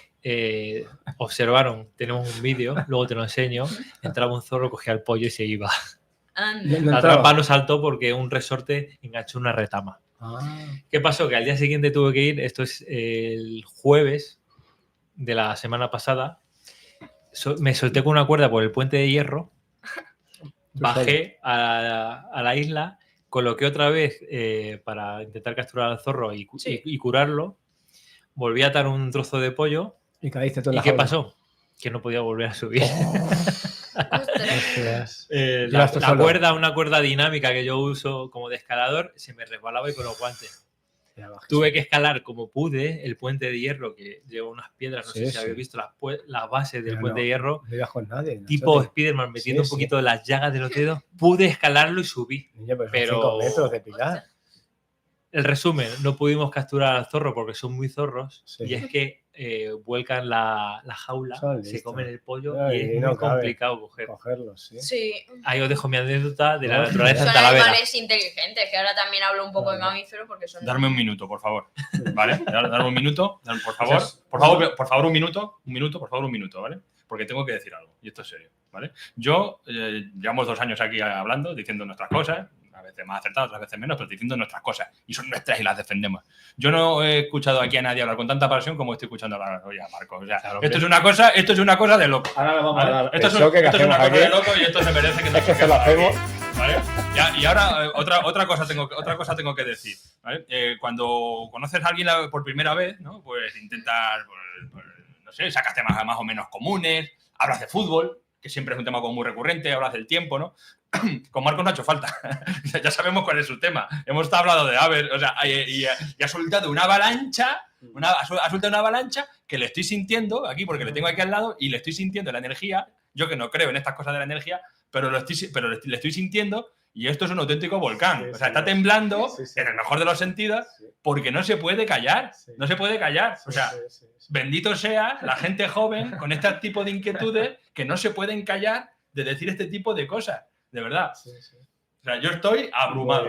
observaron, tenemos un vídeo, luego te lo enseño, entraba un zorro, cogía el pollo y se iba. La trampa no saltó porque un resorte enganchó una retama. ¿Qué pasó? Que al día siguiente tuve que ir, esto es el jueves de la semana pasada, me solté con una cuerda por el puente de hierro, bajé a la isla, coloqué otra vez para intentar capturar al zorro y curarlo, volví a atar un trozo de pollo. Y caíste todo en la ¿Y qué jaula? pasó? Que no podía volver a subir. La cuerda, una cuerda dinámica que yo uso como de escalador, se me resbalaba y con los guantes. Tuve que escalar como pude el puente de hierro que lleva unas piedras, no sé si habéis visto las bases del puente de hierro. No ibas con nadie. Tipo Spiderman metiendo un poquito de las llagas de los dedos. Pude escalarlo y subí. Niño, pero 5 metros de pilar. El resumen, no pudimos capturar al zorro porque son muy zorros y es que vuelcan la jaula, se comen el pollo y es muy complicado cogerlo. Sí. Ahí os dejo mi anécdota de la naturaleza en Talavera. Son animales inteligentes, que ahora también hablo un poco de mamíferos porque son... Darme un minuto, por favor. ¿Vale? Darme un minuto, por favor, un minuto, ¿vale? Porque tengo que decir algo, y esto es serio, ¿vale? Yo, llevamos 2 años aquí hablando, diciendo nuestras cosas, a veces más acertadas, otras veces menos, pero diciendo nuestras cosas, y son nuestras y las defendemos. Yo no he escuchado aquí a nadie hablar con tanta pasión como estoy escuchando ahora hoy a Marcos. O sea, claro, esto es una cosa de loco. Ahora lo vamos a dar. Esto es una cosa de loco y esto se merece que es que se lo hacemos. ¿Vale? Y ahora otra cosa tengo que decir, ¿vale? Cuando conoces a alguien por primera vez, ¿no? Pues intentas, no sé, sacas temas más o menos comunes, hablas de fútbol, que siempre es un tema como muy recurrente, hablas del tiempo, ¿no? Con Marcos no ha hecho falta. Ya sabemos cuál es su tema. Hemos estado hablando de aves, o sea, y ha soltado una avalancha, que le estoy sintiendo aquí, porque le tengo aquí al lado, y le estoy sintiendo la energía. Yo que no creo en estas cosas de la energía, pero le estoy sintiendo, y esto es un auténtico volcán. O sea, está temblando, en el mejor de los sentidos, porque no se puede callar. No se puede callar. O sea, bendito sea la gente joven con este tipo de inquietudes que no se pueden callar de decir este tipo de cosas. De verdad. O sea, yo estoy abrumado.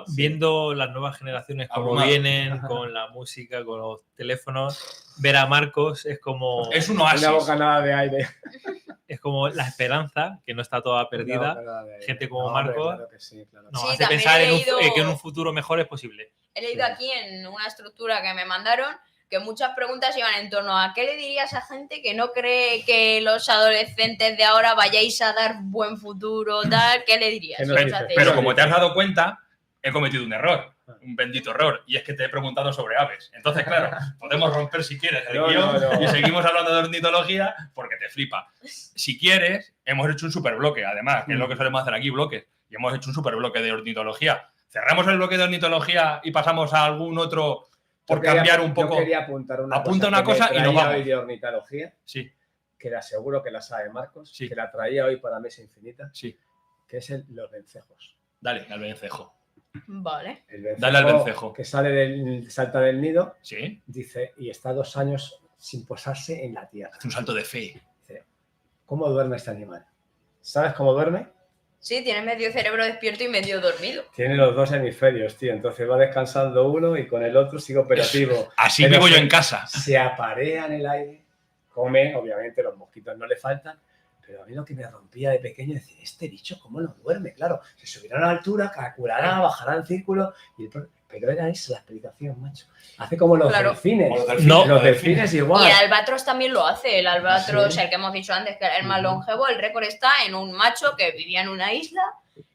Viendo las nuevas generaciones cómo vienen con la música, con los teléfonos, ver a Marcos es como... Es un oasis. Una bocanada de aire. Es como la esperanza, que no está toda perdida. Gente como Marcos nos hace pensar que en un futuro mejor es posible. He leído aquí en una estructura que me mandaron que muchas preguntas iban en torno a ¿qué le dirías a gente que no cree que los adolescentes de ahora vayáis a dar buen futuro, tal? ¿Qué le dirías? Pero como te has dado cuenta, he cometido un error, un bendito error, y es que te he preguntado sobre aves. Entonces, claro, podemos romper si quieres el guión y seguimos hablando de ornitología porque te flipa. Si quieres, hemos hecho un superbloque, además, que es lo que solemos hacer aquí, bloques, y hemos hecho un superbloque de ornitología. Cerramos el bloque de ornitología y pasamos a algún otro... Por cambiar un poco. Yo quería apuntar una cosa y nos vamos. Hoy de ornitología, que la seguro que la sabe Marcos, que la traía hoy para Mesa Infinita, que es los vencejos. Dale al vencejo. Vale. El vencejo, dale al vencejo. Que salta del nido, dice, y está 2 años sin posarse en la tierra. Hace un salto de fe. Dice, ¿cómo duerme este animal? ¿Sabes cómo duerme? Sí, tiene medio cerebro despierto y medio dormido. Tiene los 2 hemisferios, tío. Entonces va descansando uno y con el otro sigue operativo. Así vivo yo en casa. Se aparea en el aire, come, obviamente los mosquitos no le faltan, pero a mí lo que me rompía de pequeño es decir, este bicho, ¿cómo no duerme? Claro, se subirá a la altura, calculará, bajará el círculo, pero era esa la explicación, macho. Hace como los delfines. Los delfines igual. Y el albatros también lo hace. El albatros, el que hemos dicho antes, que era el más longevo, el récord está en un macho que vivía en una isla,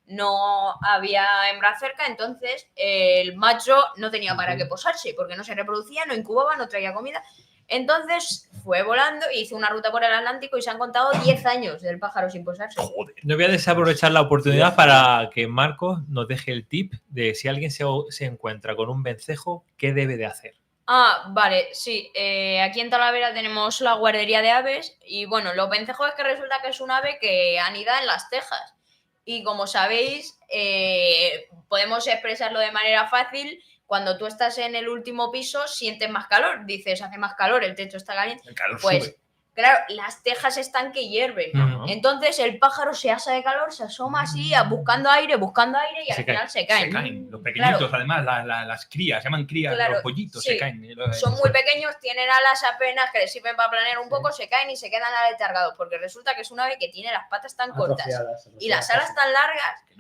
no había hembra cerca, entonces el macho no tenía para qué posarse, porque no se reproducía, no incubaba, no traía comida. Entonces fue volando, hizo una ruta por el Atlántico y se han contado 10 años del pájaro sin posarse. Joder. No voy a desaprovechar la oportunidad para que Marcos nos deje el tip de si alguien se encuentra con un vencejo, ¿qué debe de hacer? Vale, sí. Aquí en Talavera tenemos la guardería de aves y bueno, los vencejos es que resulta que es un ave que anida en las tejas. Y como sabéis, podemos expresarlo de manera fácil. Cuando tú estás en el último piso, sientes más calor. Dices, hace más calor, el techo está caliente. El calor Pues, sube. claro, las tejas están que hierven. Entonces el pájaro se asa de calor, se asoma así, buscando aire y al final se caen. Se caen. Los pequeñitos, además, las crías, se llaman crías, los pollitos, sí. se caen. Son muy pequeños, tienen alas apenas que les sirven para planear un poco, se caen y se quedan aletargados, porque resulta que es un ave que tiene las patas tan cortas y las alas tan largas que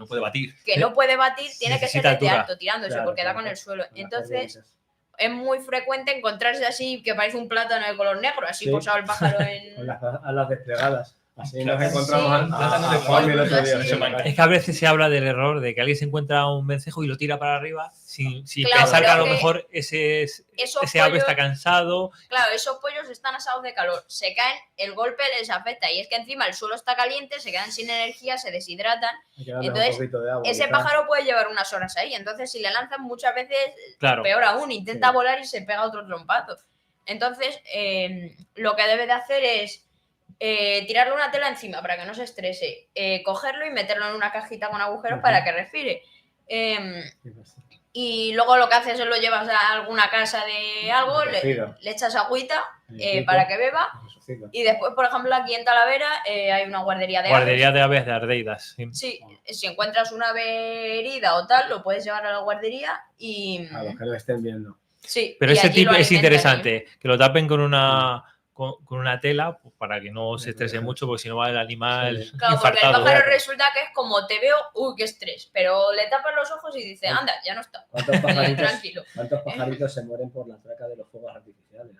no puede batir. Tiene que ser desde alto, tirándose, porque da con el suelo. Entonces es muy frecuente encontrarse así, que parece un plátano de color negro, así posado el pájaro en... Con las alas desplegadas. Así Claro. nos encontramos Sí. a Juan el otro día. Es que a veces se habla del error de que alguien se encuentra un vencejo y lo tira para arriba sin Claro, pensar que a lo pero mejor ese esos ave pollos- está cansado. Claro, esos pollos están asados de calor, se caen, el golpe les afecta y es que encima el suelo está caliente, se quedan sin energía, se deshidratan. Hay que darle Entonces, un poquito de agua, Ese quizás. pájaro puede llevar unas horas ahí, entonces si le lanzan muchas veces, Claro. peor aún, intenta Sí. volar y se pega otro trompazo. Entonces, lo que debe de hacer es tirarle una tela encima para que no se estrese, cogerlo y meterlo en una cajita con agujeros para que respire. Y luego lo que haces es lo llevas a alguna casa de algo, le echas agüita para que beba. Y después, por ejemplo, aquí en Talavera hay una guardería de Guardería aves. de aves de Ardeidas. Sí. Sí, si encuentras una ave herida o tal, lo puedes llevar a la guardería y... A los que lo estén viendo. Sí, Pero y ese allí tip lo es alimentan interesante, que lo tapen con una tela pues, para que no se estrese mucho, porque si no va el animal Sí. Claro, porque el infartado. pájaro resulta que es como te veo, uy, qué estrés, pero le tapas los ojos y dice, anda, ya no está. Tranquilo. ¿Cuántos pajaritos se mueren por la traca de los fuegos artificiales?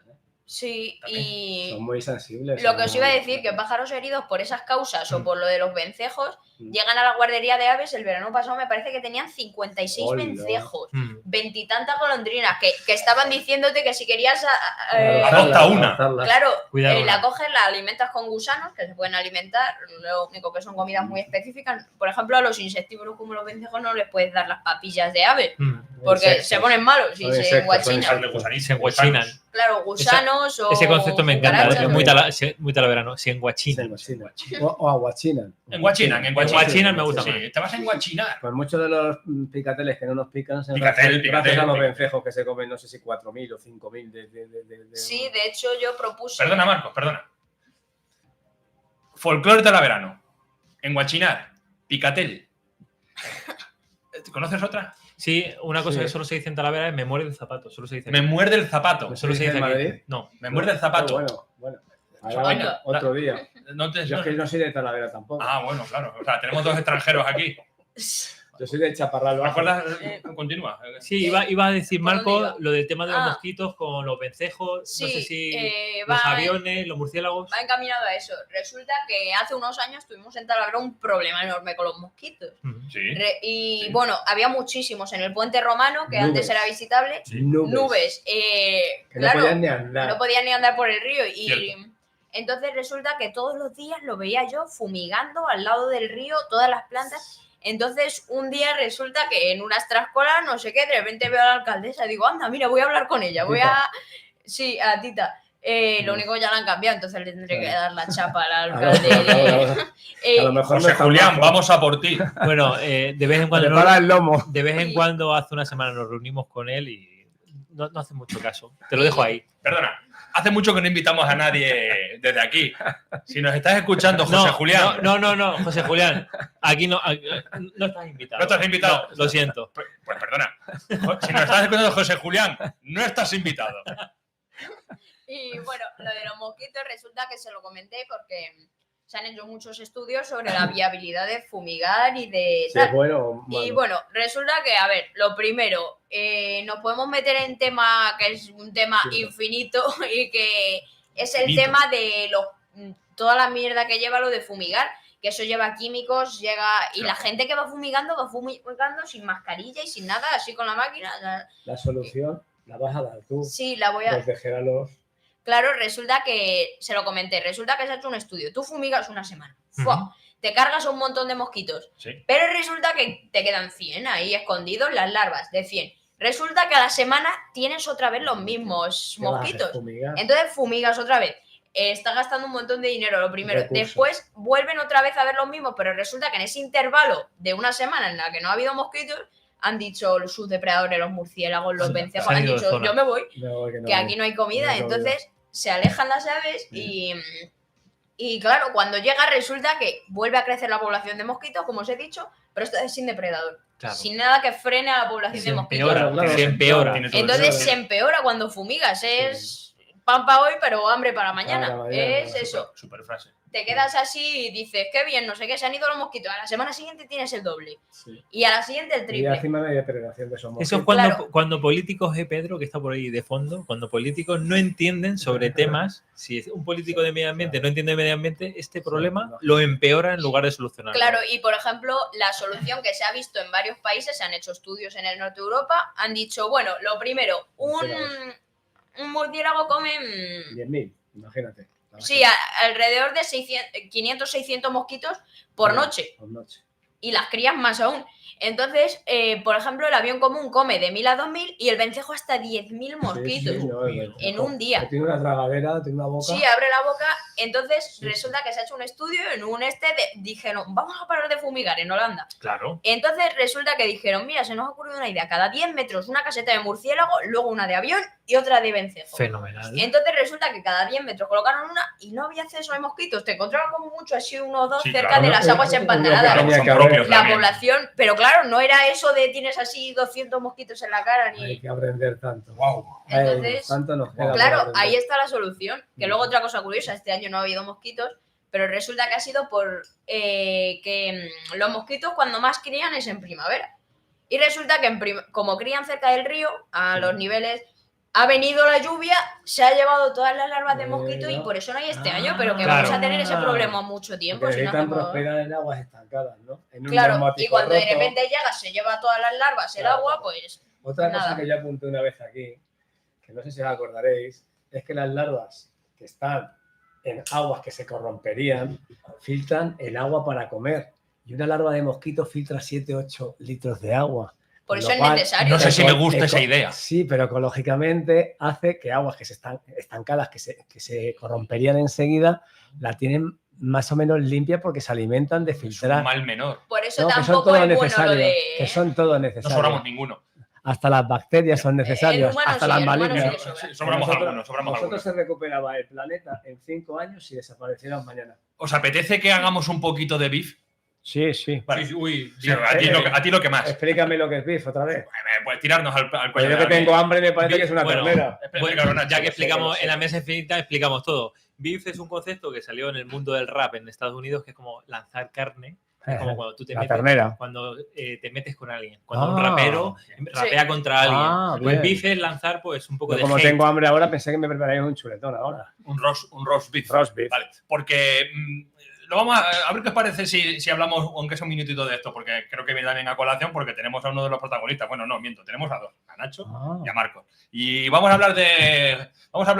Sí, y Son muy sensibles. lo que os iba a decir, que pájaros heridos por esas causas o por lo de los vencejos, llegan a la guardería de aves. El verano pasado me parece que tenían 56 Hola. vencejos, 20 y tantas golondrinas, que estaban diciéndote que si querías... Adopta una. Claro, Cuidado, la coges, la alimentas con gusanos, que se pueden alimentar, lo único que son comidas muy específicas. Por ejemplo, a los insectívoros como los vencejos no les puedes dar las papillas de ave, porque Insectos. se ponen malos y Son se insectos, enguachinan. Se enguachinan. Claro, gusanos o Ese concepto me encanta, cucarachas. es muy talaverano. Se enguachinan. O aguachinan. Enguachinan Enguachinan me gusta sí, más. te vas a enguachinar. Pues muchos de los picateles que no nos pican se Picatel, gracias a los vencejos que se comen, no sé si 4.000 o 5.000 de... Sí, de hecho yo propuse... Perdona, Marcos, perdona. Folclore talaverano. Enguachinar. Picatel. ¿Conoces otra? Sí, una cosa Sí. que solo se dice en Talavera es me muerde el zapato. Solo se dice Me aquí. muerde el zapato. Pues Solo se dice en aquí. Madrid. No. Me muerde el zapato. Bueno. Venga, Otro día. No te- Yo es que no soy de Talavera tampoco. Ah, bueno, claro. O sea, tenemos dos extranjeros aquí. Yo soy de Chaparral ¿Te Bajo. acuerdas? Continúa. Sí, iba a decir ¿Por dónde Marco iba? lo del tema de los Ah. mosquitos con los vencejos, Sí, no sé si va- los aviones, los murciélagos. Va encaminado a eso. Resulta que hace unos años tuvimos en Talavera un problema enorme con los mosquitos. Sí. Y bueno, había muchísimos en el puente romano, que Nubes. antes era visitable. Nubes. Que Claro, no podían ni andar. no podían ni andar por el río. Y Cierto. entonces resulta que todos los días lo veía yo fumigando al lado del río, todas las plantas. Entonces un día resulta que en unas trascolas, no sé qué, de repente veo a la alcaldesa y digo, anda, mira, voy a hablar con ella. Sí, a Tita. Lo único que ya la han cambiado, entonces le tendré que dar la chapa al alcalde. A lo mejor José no está Julián, bajo. vamos a por ti. Bueno, de vez en cuando Prepara el lomo. de vez en cuando hace una semana nos reunimos con él y no hace mucho caso. Te lo dejo ahí. Perdona, hace mucho que no invitamos a nadie desde aquí. Si nos estás escuchando, José Julián. No, José Julián. Aquí no estás invitado. ¿No estás invitado? No, lo siento. Pues perdona. Si nos estás escuchando, José Julián, no estás invitado. Y bueno, lo de los mosquitos resulta que se lo comenté porque se han hecho muchos estudios sobre la viabilidad de fumigar y de Si es tal. bueno o malo. Y bueno, resulta que, a ver, lo primero, nos podemos meter en tema que es un tema Sí. infinito y que es el Infinito. tema de toda la mierda que lleva lo de fumigar, que eso lleva químicos, y la gente que va fumigando sin mascarilla y sin nada, así con la máquina. La solución la vas a dar tú. Sí, la voy a... Proteger a los... Claro, resulta que, se lo comenté, resulta que se ha hecho un estudio. Tú fumigas una semana. Te cargas un montón de mosquitos. Sí. Pero resulta que te quedan 100 ahí escondidos, las larvas de 100. Resulta que a la semana tienes otra vez los mismos mosquitos. Entonces fumigas otra vez. Estás gastando un montón de dinero, lo primero. Recursos. Después vuelven otra vez a ver los mismos, pero resulta que en ese intervalo de una semana en la que no ha habido mosquitos, han dicho sus depredadores, los murciélagos, los vencejos, han dicho, yo me voy, que aquí no hay comida. Entonces se alejan las aves y claro, cuando llega resulta que vuelve a crecer la población de mosquitos, como os he dicho, pero esta vez sin depredador. Claro. Sin nada que frene a la población de mosquitos. Se empeora. Entonces se empeora cuando fumigas. Es pan para hoy, pero hambre para mañana. Es eso. Super frase. Te quedas así y dices, qué bien, no sé qué, se han ido los mosquitos. A la semana siguiente tienes el doble. Y a la siguiente el triple. Y encima no hay depredación de esos mosquitos. Eso es cuando políticos, Pedro, que está por ahí de fondo, cuando políticos no entienden sobre temas, si un político de medio ambiente no entiende medio ambiente, este problema lo empeora en lugar de solucionarlo. Claro, y por ejemplo, la solución que se ha visto en varios países, se han hecho estudios en el norte de Europa, han dicho, bueno, lo primero, un murciélago come... 10.000, imagínate. Sí, alrededor de 500, 600 mosquitos por noche. Y las crías más aún. Entonces, por ejemplo, el avión común come de 1.000 a 2.000 y el vencejo hasta 10.000 mosquitos en un día. Tiene una tragadera, tiene una boca. Sí, abre la boca. Entonces, resulta que se ha hecho un estudio en un dijeron, vamos a parar de fumigar en Holanda. Claro. Entonces, resulta que dijeron, mira, se nos ha ocurrido una idea. Cada 10 metros una caseta de murciélago, luego una de avión y otra de vencejo. Fenomenal. Entonces, resulta que cada 10 metros colocaron una y no había acceso a mosquitos. Te encontraban como mucho así uno o dos cerca de las aguas empantanadas. La población, pero claro, no era eso de tienes así 200 mosquitos en la cara. Ni... Hay que aprender tanto. Wow. Entonces, tanto nos queda claro, ahí está la solución. Que luego otra cosa curiosa, este año no ha habido mosquitos, pero resulta que ha sido por que los mosquitos cuando más crían es en primavera. Y resulta que como crían cerca del río, a los niveles... Ha venido la lluvia, se ha llevado todas las larvas de mosquito y por eso no hay este año, pero que vamos a tener ese problema mucho tiempo. Si no prosperar en aguas estancadas, ¿no? Claro, y cuando de repente llega, se lleva todas las larvas el agua, pues otra cosa que yo apunté una vez aquí, que no sé si os acordaréis, es que las larvas que están en aguas que se corromperían, filtran el agua para comer. Y una larva de mosquito filtra 7-8 litros de agua. Por eso es necesario. No sé si me gusta esa idea. Sí, pero ecológicamente hace que aguas que se están estancadas, que se corromperían enseguida, la tienen más o menos limpia porque se alimentan de filtrar. Es un mal menor. Por eso tampoco es bueno lo de... Que son todo necesarios. No sobramos ninguno. Hasta las bacterias son necesarias, hasta las malignas. Sobramos algunos. Nosotros se recuperaba el planeta en 5 años y desaparecieran mañana. ¿Os apetece que hagamos un poquito de beef? Sí. Vale. A ti lo que más. Explícame lo que es beef otra vez. Pues tirarnos al cuello. Yo que tengo hambre me parece que es una ternera. Bueno, ya que explicamos en la mesa infinita, explicamos todo. Beef es un concepto que salió en el mundo del rap en Estados Unidos, que es como lanzar carne. Es como cuando tú te metes con alguien. Cuando un rapero rapea contra alguien. Pues beef es lanzar pues un poco de como hate. Tengo hambre ahora, pensé que me prepararía un chuletón ahora. Un roast beef. Vale. Porque... lo vamos a ver qué os parece si hablamos, aunque sea un minutito de esto, porque creo que viene también a colación, porque tenemos a uno de los protagonistas. Bueno, no, miento, tenemos a dos, a Nacho y a Marcos. Y vamos a hablar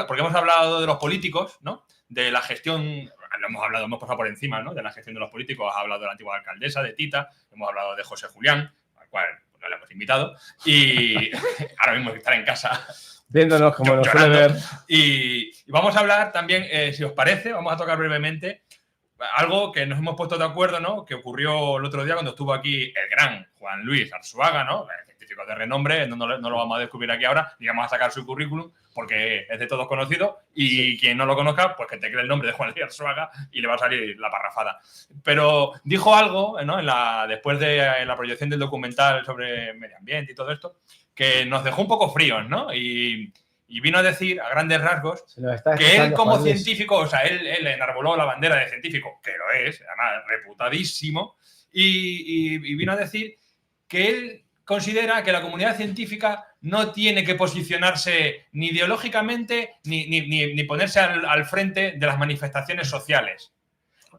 porque hemos hablado de los políticos, ¿no? De la gestión, hemos pasado por encima, ¿no? De la gestión de los políticos, ha hablado de la antigua alcaldesa, de Tita, hemos hablado de José Julián, al cual no le hemos invitado, y ahora mismo estará en casa. Viéndonos como nos suele ver. Y vamos a hablar también, si os parece, vamos a tocar brevemente algo que nos hemos puesto de acuerdo, ¿no? Que ocurrió el otro día cuando estuvo aquí el gran Juan Luis Arzuaga, ¿no? El científico de renombre, no lo vamos a descubrir aquí ahora, ni vamos a sacar su currículum porque es de todos conocido y quien no lo conozca, pues que te cree el nombre de Juan Luis Arzuaga y le va a salir la parrafada. Pero dijo algo, ¿no? Después de la proyección del documental sobre medio ambiente y todo esto, que nos dejó un poco fríos, ¿no? Y vino a decir, a grandes rasgos, que él como científico, o sea, él enarboló la bandera de científico, que lo es, además reputadísimo, y vino a decir que él considera que la comunidad científica no tiene que posicionarse ni ideológicamente ni ponerse al frente de las manifestaciones sociales.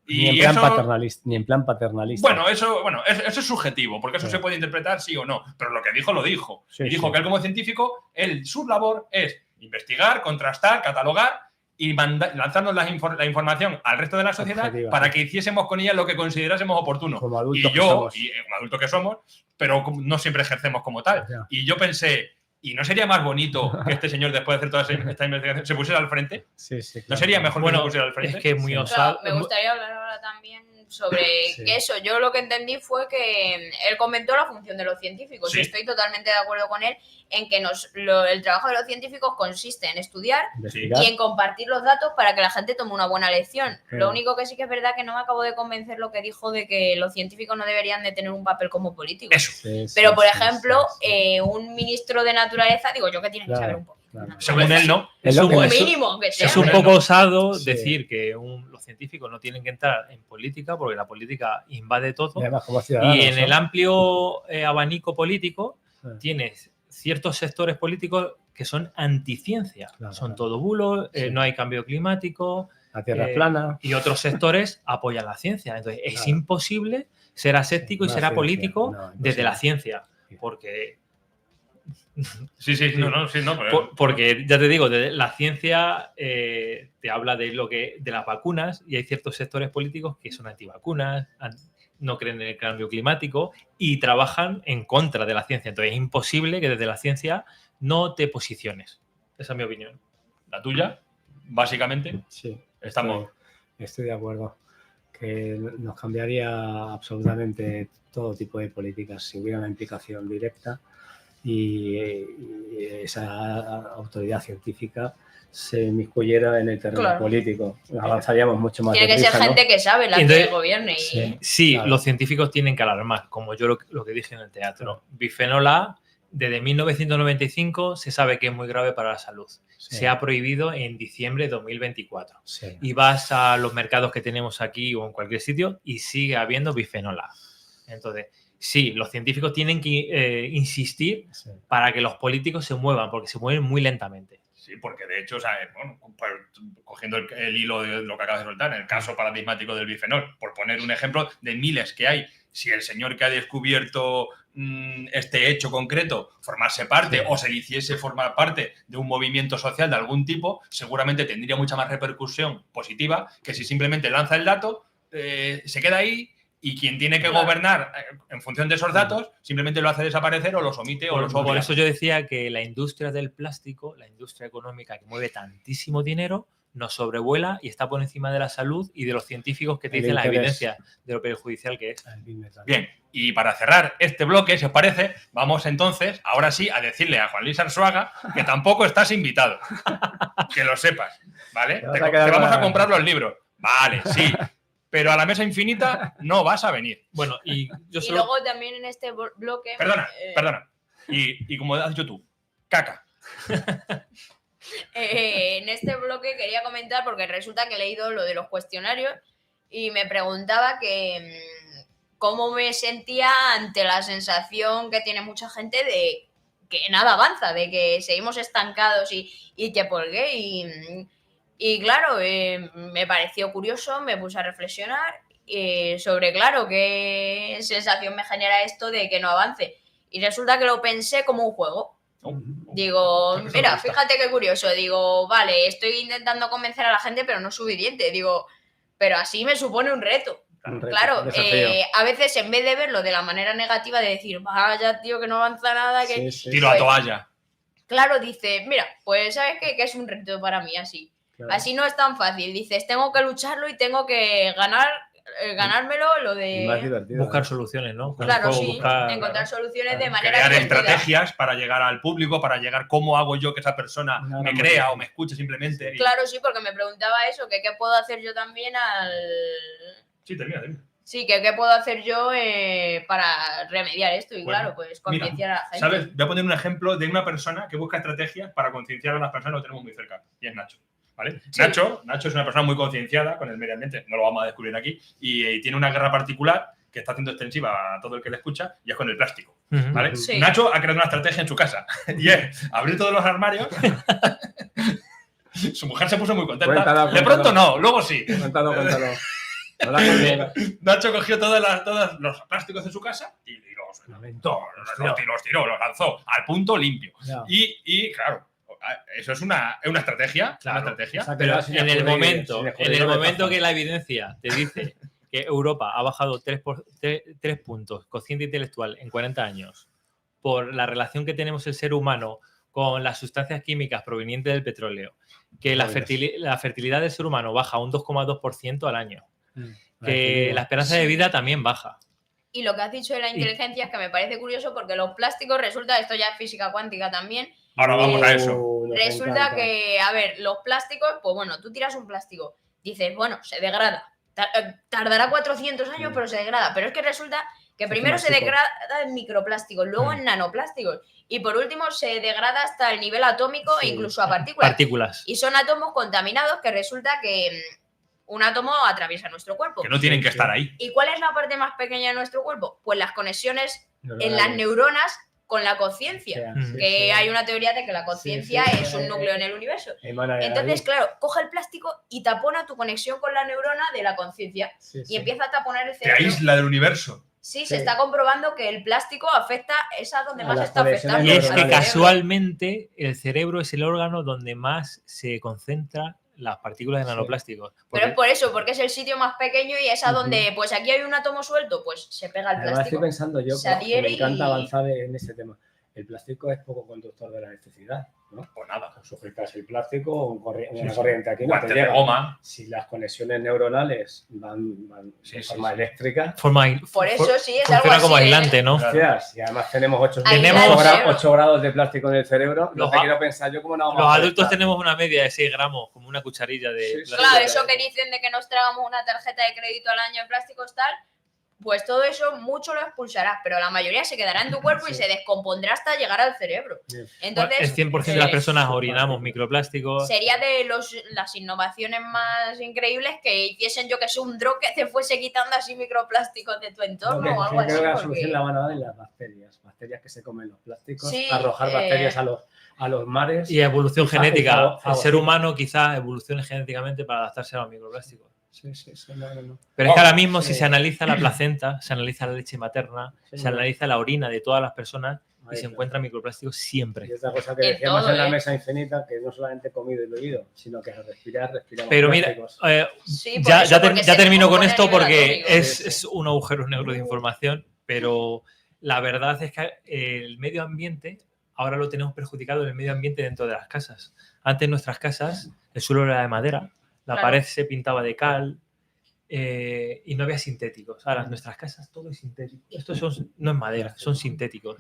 Ni en plan paternalista. Bueno, eso es subjetivo, porque eso se puede interpretar sí o no, pero lo que dijo, lo dijo. Y dijo que él como científico, su labor es investigar, contrastar, catalogar y lanzarnos la información al resto de la sociedad para que hiciésemos con ella lo que considerásemos oportuno. Como adultos y yo, como adultos que somos, pero no siempre ejercemos como tal. Ya. Y yo pensé, ¿y no sería más bonito que este señor, después de hacer toda esta investigación, se pusiera al frente? Sí, claro. ¿No sería mejor que se pusiera al frente? Es que es muy osado. Me gustaría hablar ahora también sobre eso. Yo lo que entendí fue que él comentó la función de los científicos. Sí. Y estoy totalmente de acuerdo con él en que el trabajo de los científicos consiste en estudiar y en compartir los datos para que la gente tome una buena lección. Lo único que sí que es verdad que no me acabo de convencer lo que dijo de que los científicos no deberían de tener un papel como políticos. Pero, por ejemplo, un ministro de naturaleza, digo yo que tiene que saber un poco. Según él, no. Es un poco osado decir que los científicos no tienen que entrar en política porque la política invade todo. Y en el amplio abanico político tienes ciertos sectores políticos que son anticiencia. Son todo bulos, no hay cambio climático. La Tierra es plana. Y otros sectores apoyan la ciencia. Entonces es imposible ser aséptico y ser apolítico desde la ciencia. Porque... Porque ya te digo, la ciencia te habla de las vacunas y hay ciertos sectores políticos que son antivacunas, no creen en el cambio climático y trabajan en contra de la ciencia. Entonces es imposible que desde la ciencia no te posiciones. Esa es mi opinión. ¿La tuya? Básicamente. Sí, estoy de acuerdo. Que nos cambiaría absolutamente todo tipo de políticas si hubiera una implicación directa y esa autoridad científica se inmiscuyera en el terreno político. Avanzaríamos mucho más. Tiene que ser gente que sabe la que gobierne. Claro. Los científicos tienen que alarmar, como yo lo que dije en el teatro. Bifenol A, desde 1995 se sabe que es muy grave para la salud. Se ha prohibido en diciembre de 2024. Y vas a los mercados que tenemos aquí o en cualquier sitio y sigue habiendo bifenol A. Entonces... Sí, los científicos tienen que insistir para que los políticos se muevan, porque se mueven muy lentamente. Sí, porque de hecho, cogiendo el hilo de lo que acabas de soltar, en el caso paradigmático del bifenol, por poner un ejemplo de miles que hay, si el señor que ha descubierto este hecho concreto formase parte o se le hiciese formar parte de un movimiento social de algún tipo, seguramente tendría mucha más repercusión positiva que si simplemente lanza el dato, se queda ahí. Y quien tiene que gobernar en función de esos datos simplemente lo hace desaparecer o los omite o los obvia. Por eso yo decía que la industria del plástico, la industria económica que mueve tantísimo dinero, nos sobrevuela y está por encima de la salud y de los científicos que te dicen la evidencia de lo perjudicial que es. Bien, y para cerrar este bloque, si os parece, vamos entonces, ahora sí, a decirle a Juan Luis Arzuaga que tampoco estás invitado. Que lo sepas, ¿vale? Te vamos a comprar los libros. Vale, sí. Pero a la mesa infinita no vas a venir. Bueno, y luego también en este bloque... Perdona. Y como has dicho tú, caca. En este bloque quería comentar, porque resulta que he leído lo de los cuestionarios y me preguntaba que cómo me sentía ante la sensación que tiene mucha gente de que nada avanza, de que seguimos estancados y que por qué. Y claro, me pareció curioso, me puse a reflexionar sobre, claro, qué sensación me genera esto de que no avance. Y resulta que lo pensé como un juego. Digo, mira, fíjate qué curioso. Digo, vale, estoy intentando convencer a la gente, pero no es suficiente. Digo, pero así me supone un reto. Claro, a veces en vez de verlo de la manera negativa de decir, vaya, tío, que no avanza nada, que tiro a toalla. Claro, dice, mira, pues ¿sabes qué? Que es un reto para mí así. Claro. Así no es tan fácil. Dices, tengo que lucharlo y tengo que ganármelo lo de... Buscar soluciones, ¿no? Claro, sí. Encontrar soluciones de manera... Crear estrategias para llegar al público, para llegar cómo hago yo que esa persona me crea o me escuche simplemente. Claro, sí, porque me preguntaba eso, que qué puedo hacer yo también Sí, termina. Sí, que qué puedo hacer yo para remediar esto y claro, pues concienciar a la gente. ¿Sabes? Voy a poner un ejemplo de una persona que busca estrategias para concienciar a las personas, lo tenemos muy cerca, y es Nacho. ¿Vale? Sí. Nacho es una persona muy concienciada con el medio ambiente, no lo vamos a descubrir aquí, y tiene una guerra particular que está haciendo extensiva a todo el que le escucha y es con el plástico. ¿Vale? Sí. Nacho ha creado una estrategia en su casa y es abrir todos los armarios. Su mujer se puso muy contenta. Cuéntalo. De pronto no, luego sí. Cuéntalo. Nacho cogió todos los plásticos de su casa y los tiró, los lanzó al punto limpio. Y claro, Eso es una estrategia. Claro, una estrategia. Pero en el momento que la evidencia te dice que Europa ha bajado 3 puntos cociente intelectual en 40 años por la relación que tenemos el ser humano con las sustancias químicas provenientes del petróleo, que la fertilidad del ser humano baja un 2,2% al año, que la esperanza de vida también baja. Y lo que has dicho de la inteligencia es que me parece curioso porque los plásticos, resulta, esto ya es física cuántica también. Ahora vamos a eso. Resulta que, a ver, los plásticos, pues bueno, tú tiras un plástico, dices, bueno, se degrada. Tardará 400 años, pero se degrada. Pero es que resulta que primero se degrada en microplásticos, luego en nanoplásticos y por último se degrada hasta el nivel atómico e incluso a partículas. Y son átomos contaminados que resulta que un átomo atraviesa nuestro cuerpo. Que no tienen que estar ahí. ¿Y cuál es la parte más pequeña de nuestro cuerpo? Pues las conexiones en las neuronas con la conciencia. Hay una teoría de que la conciencia es un núcleo en el universo. Entonces, claro, coge el plástico y tapona tu conexión con la neurona de la conciencia. Y empieza a taponar el cerebro. Te aísla del universo. Sí, se está comprobando que el plástico afecta, es a donde más está afectando. Y es que casualmente el cerebro es el órgano donde más se concentra las partículas de nanoplásticos. Pero es por eso, porque es el sitio más pequeño y es a donde, pues aquí hay un átomo suelto, pues se pega el plástico. Estoy pensando yo que me encanta avanzar en este tema. El plástico es poco conductor de la electricidad, ¿no? Pues nada. Sujetas el plástico, una corriente aquí no te llega. Goma. Si las conexiones neuronales van de forma eléctrica. Por eso sí, es algo funciona así. Como aislante, ¿no? Gracias. Y además tenemos 8 grados de plástico en el cerebro. Lo que quiero pensar yo, como no vamos Los adultos tenemos una media de 6 gramos, como una cucharilla de plástico. Claro, eso que dicen de que nos tragamos una tarjeta de crédito al año en plásticos tal, pues todo eso mucho lo expulsarás, pero la mayoría se quedará en tu cuerpo y se descompondrá hasta llegar al cerebro. Entonces, el 100% de las personas orinamos microplásticos. Sería de las innovaciones más increíbles que hiciesen, yo que sé, un dron que te fuese quitando así microplásticos de tu entorno o algo así. Creo que la solución la van a dar en las bacterias que se comen los plásticos, arrojar bacterias a los mares. Y evolución genética. El ser humano quizás evolucione genéticamente para adaptarse a los microplásticos. Sí, no. Pero es que ahora mismo si se analiza la placenta, se analiza la leche materna, se analiza la orina de todas las personas y se encuentra microplásticos siempre. Y otra cosa que decíamos en la mesa infinita, que no solamente he comido y bebido, sino que al respirar, respiramos. Pero mira, ya termino con esto porque es un agujero negro de información, pero la verdad es que el medio ambiente ahora lo tenemos perjudicado en el medio ambiente dentro de las casas. Antes en nuestras casas el suelo era de madera, la pared se pintaba de cal y no había sintéticos. Ahora en nuestras casas todo es sintético. Esto no es madera, son sintéticos.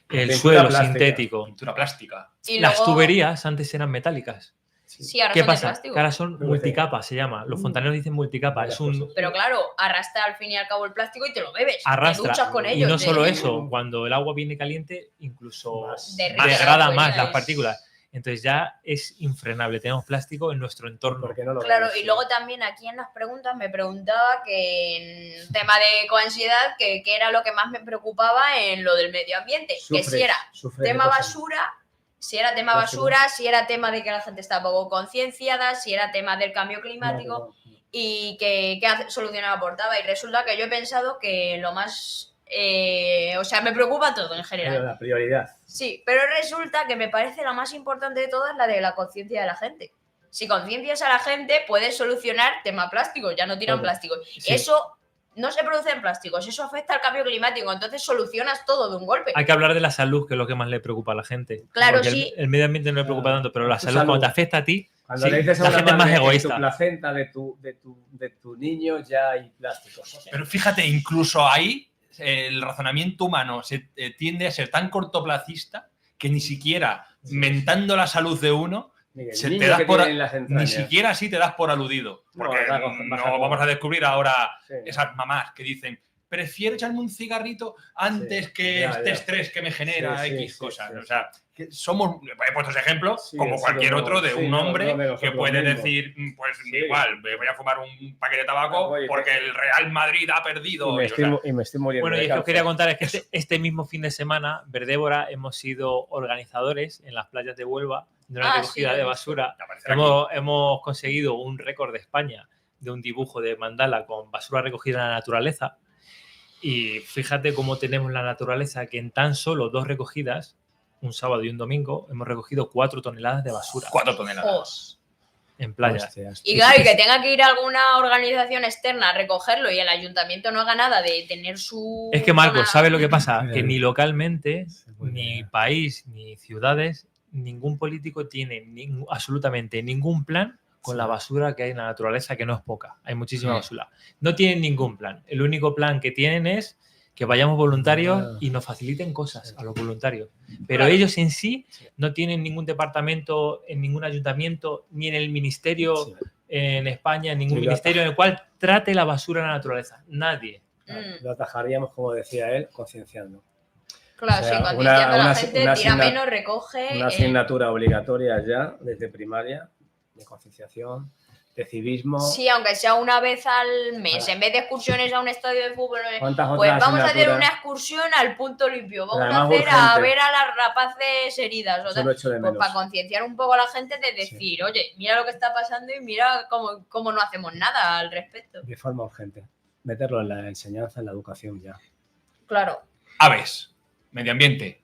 El suelo sintético. Pintura plástica. Las tuberías antes eran metálicas. Sí, ahora ¿Qué son pasa? de plástico. Que ahora son multicapa, se llama. Los fontaneros dicen multicapa. Pero claro, arrastra al fin y al cabo el plástico y te lo bebes. Arrastra. Te duchas con ellos. Y no solo eso, cuando el agua viene caliente, incluso degrada más las partículas. Entonces ya es infrenable. Tenemos plástico en nuestro entorno. Claro, y luego también aquí en las preguntas me preguntaba que en tema de coansiedad, que era lo que más me preocupaba en lo del medio ambiente. Que si era tema basura, si era tema de que la gente está poco concienciada, si era tema del cambio climático y qué solución aportaba. Y resulta que yo he pensado que lo más... me preocupa todo en general. Pero la prioridad. Sí, pero resulta que me parece la más importante de todas la de la conciencia de la gente. Si conciencias a la gente, puedes solucionar tema plástico, ya no tiran plásticos. Sí. Eso no se produce en plásticos, eso afecta al cambio climático, entonces solucionas todo de un golpe. Hay que hablar de la salud, que es lo que más le preocupa a la gente. Claro, porque sí. El medio ambiente no le preocupa tanto, pero la salud, cuando te afecta a ti, cuando le dices a la gente es más egoísta. De tu placenta, de tu niño, ya hay plásticos. Pero fíjate, incluso ahí el razonamiento humano tiende a ser tan cortoplacista que ni siquiera mentando la salud de uno ni siquiera así te das por aludido. Porque no vamos a descubrir ahora esas mamás que dicen prefiero echarme un cigarrito antes que este estrés que me genera X cosas. O sea, que he puesto ese ejemplo como cualquier otro de un hombre que puede decir, pues igual, voy a fumar un paquete de tabaco porque el Real Madrid ha perdido. Y me estoy muriendo. Bueno, y es que os quería contar, es que este mismo fin de semana, Verdébora, hemos sido organizadores en las playas de Huelva de una recogida de basura. Hemos conseguido un récord de España de un dibujo de mandala con basura recogida en la naturaleza. Y fíjate cómo tenemos la naturaleza, que en tan solo 2 recogidas un sábado y un domingo, hemos recogido 4 toneladas de basura. 4 toneladas. En playa. Hostias. Y claro, y que tenga que ir a alguna organización externa a recogerlo y el ayuntamiento no haga nada de tener su... Es que, Marcos, zona- ¿sabes lo que pasa? Mira, Que ni localmente, se puede ni ver. país, ni ciudades, ningún político tiene absolutamente ningún plan con Sí. la basura que hay en la naturaleza, que no es poca. Hay muchísima Mm. basura. No tienen ningún plan. El único plan que tienen es que vayamos voluntarios y nos faciliten cosas a los voluntarios. Pero Claro. ellos en sí no tienen ningún departamento, en ningún ayuntamiento, ni en el ministerio Sí. en España, en ningún Y lo ministerio en el cual trate la basura en la naturaleza. Nadie. Lo atajaríamos, como decía él, concienciando. Claro, O sea, sí, concienciando a la una- gente, una tira asigna- menos, recoge... Una asignatura obligatoria ya, desde primaria, de concienciación, de civismo. Sí, aunque sea una vez al mes, Ah. en vez de excursiones a un estadio de fútbol, ¿Cuántas pues otras vamos a hacer una asignaturas? excursión al punto limpio, vamos Pero a además hacer a urgente. ver a las rapaces heridas, o Eso sea, lo echo de pues menos. para concienciar un poco a la gente de decir, oye, mira lo que está pasando y mira cómo no hacemos nada al respecto. De forma urgente. Meterlo en la enseñanza, en la educación ya. Claro. Aves, medio ambiente,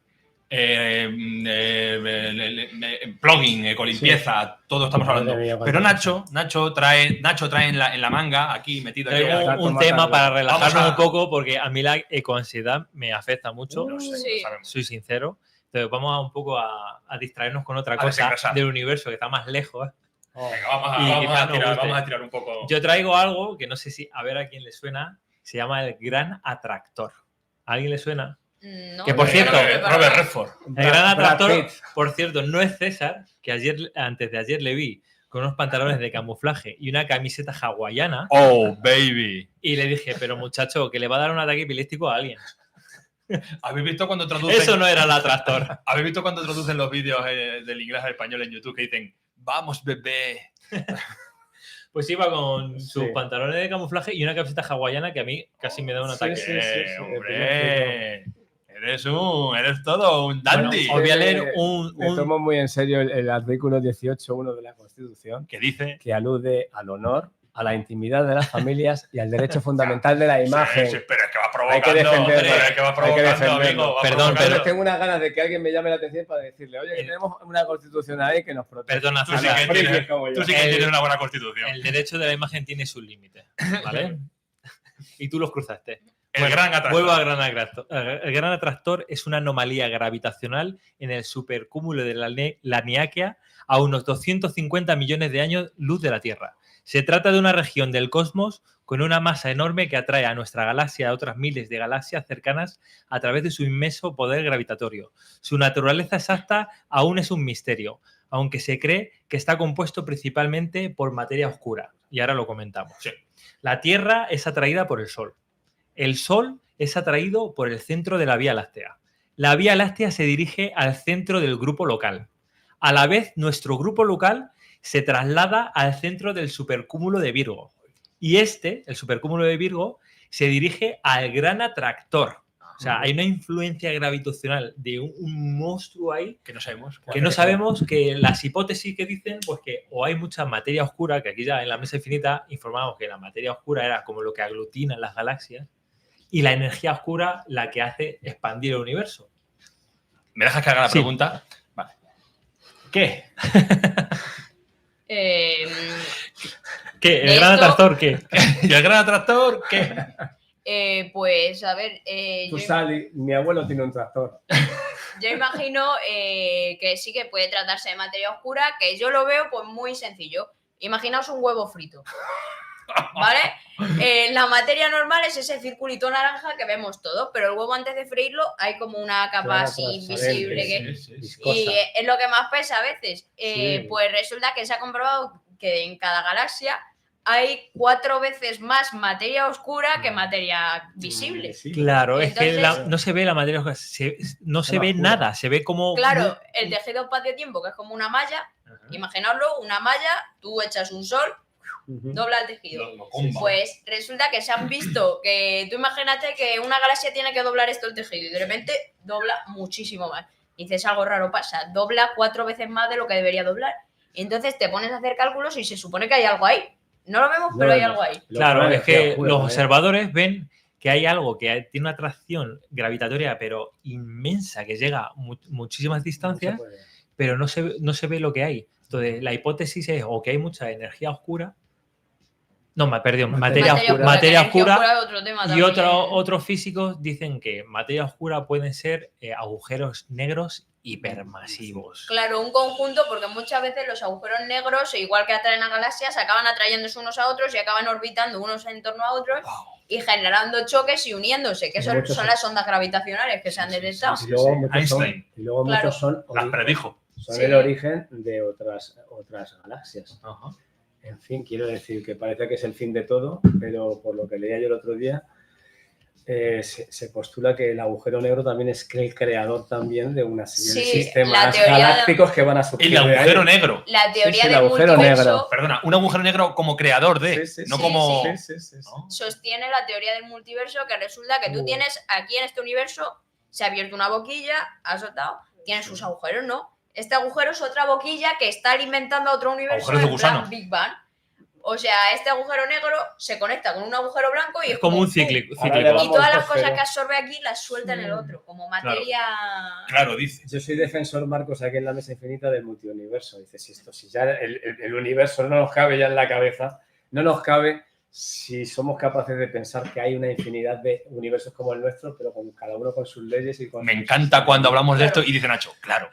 plugin, ecolimpieza, todo estamos Madre hablando. mía, cuánta Pero cosa. Nacho trae en la manga, aquí metido. aquí, Traigo Exacto, un mátalo. tema para relajarnos Vamos a- un poco porque a mí la ecoansiedad me afecta mucho, No sé, Sí. lo sabemos. soy sincero. Entonces vamos un poco a distraernos con otra A cosa desengrasar. del universo que está más lejos. Venga, vamos Y a quizás nos tirar, guste. vamos a tirar un poco. Yo traigo algo que no sé si, a ver a quién le suena, se llama el Gran Atractor. ¿A alguien le suena? No, Que, por yo cierto, no lo preparo. Robert Redford. El Gran Brad Atractor, Pitt. por cierto, no es César, que antes de ayer le vi con unos pantalones de camuflaje y una camiseta hawaiana. Oh, baby. Y le dije, pero muchacho, que le va a dar un ataque epiléptico a alguien. ¿Habéis visto cuando traducen? Eso no era el atractor. ¿Habéis visto cuando traducen los vídeos del inglés al español en YouTube que dicen, vamos, bebé? Pues iba con sus Sí. pantalones de camuflaje y una camiseta hawaiana que a mí casi me da un Sí, ataque. sí, sí. Hombre, eres todo un dandy. Bueno, os voy a leer Me tomo muy en serio el artículo 18.1 de la Constitución, que dice... que alude al honor, a la intimidad de las familias y al derecho fundamental de la imagen. Sí, pero es que va Hay que provocando, defenderlo. hombre, es que va Hay que provocando, defenderlo. amigo. va Perdón, provocando. Pero tengo unas ganas de que alguien me llame la atención para decirle, oye, que tenemos una constitución ahí que nos protege. Perdona, Tú sí César, que frikis tienes, como yo. tú sí que El- tienes una buena constitución. el derecho de la imagen tiene sus límites, ¿vale? Y tú los cruzaste. El gran atractor. Vuelvo al gran atractor. El gran atractor es una anomalía gravitacional en el supercúmulo de la Laniakea a unos 250 millones de años luz de la Tierra. Se trata de una región del cosmos con una masa enorme que atrae a nuestra galaxia a otras miles de galaxias cercanas a través de su inmenso poder gravitatorio. Su naturaleza exacta aún es un misterio, aunque se cree que está compuesto principalmente por materia oscura. Y ahora lo comentamos. Sí. La Tierra es atraída por el Sol. El Sol es atraído por el centro de la Vía Láctea. La Vía Láctea se dirige al centro del grupo local. A la vez, nuestro grupo local se traslada al centro del supercúmulo de Virgo. Y el supercúmulo de Virgo, se dirige al gran atractor. O sea, hay una influencia gravitacional de un monstruo ahí Que no sabemos. que no sabemos, que las hipótesis que dicen, pues que o hay mucha materia oscura, que aquí ya en la mesa infinita informamos que la materia oscura era como lo que aglutina las galaxias, y la energía oscura la que hace expandir el universo. ¿Me dejas que haga la Sí. pregunta? Vale. ¿Qué? ¿Qué? ¿El De gran esto- atractor qué? ¿Y el gran atractor? ¿Qué? Pues, a ver, Tú sales, mi abuelo tiene un tractor. yo imagino que sí que puede tratarse de materia oscura, que yo lo veo pues muy sencillo. Imaginaos un huevo frito, ¿vale? La materia normal es ese circulito naranja que vemos todos, pero el huevo antes de freírlo hay como una capa Claro, así transparente, invisible que... Sí, sí, sí. Viscosa. Y es lo que más pesa a veces. Sí. Pues resulta que se ha comprobado que en cada galaxia hay 4 veces más materia oscura que materia visible. Sí. Claro, es que Entonces- no se ve la materia oscura, no se la ve oscura. nada, se ve como... Claro, el tejido espacio-tiempo, que es como una malla, imaginaoslo, una malla, tú echas un sol, Ujú. dobla el tejido. Lo comba. Pues resulta que se han visto que tú imagínate que una galaxia tiene que doblar esto el tejido y de repente dobla muchísimo más. Y dices, algo raro pasa, dobla 4 veces más de lo que debería doblar. Y entonces te pones a hacer cálculos y se supone que hay algo ahí. No lo vemos, No pero lo hay vemos. algo ahí. Lo Claro, pone es que energía oscura, los ¿eh? observadores ven que hay algo que tiene una atracción gravitatoria pero inmensa que llega a muchísimas distancias, pero no se ve lo que hay. Entonces, la hipótesis es o que hay mucha energía oscura. No, perdón, materia oscura otro tema y otros físicos dicen que materia oscura pueden ser agujeros negros hipermasivos. Claro, un conjunto, porque muchas veces los agujeros negros, igual que atraen a galaxias, acaban atrayéndose unos a otros y acaban orbitando unos en torno a otros y generando choques y uniéndose, que son las ondas gravitacionales que se han detectado. Y luego muchos Einstein. muchos son las predijo. Son el origen de otras galaxias. Ajá. En fin, quiero decir que parece que es el fin de todo, pero por lo que leía yo el otro día, se postula que el agujero negro también es el creador también de una serie de sistemas galácticos que van a surgir. El agujero negro. La teoría del multiverso. Perdona, un agujero negro como creador de, no como... Sostiene la teoría del multiverso, que resulta que tú tienes aquí en este universo, se ha abierto una boquilla, ha soltado, tiene sus agujeros, ¿no? Este agujero es otra boquilla que está alimentando a otro universo en plan Big Bang. O sea, este agujero negro se conecta con un agujero blanco y es como un cíclico. Y todas las cosas que absorbe aquí las suelta en el otro, como materia... Claro, dice. Yo soy defensor, Marcos, aquí en la mesa infinita del multiuniverso. Dice, si ya el universo no nos cabe ya en la cabeza, no nos cabe si somos capaces de pensar que hay una infinidad de universos como el nuestro, pero con cada uno con sus leyes y con... Me encanta cuando hablamos de esto y dice Nacho, claro.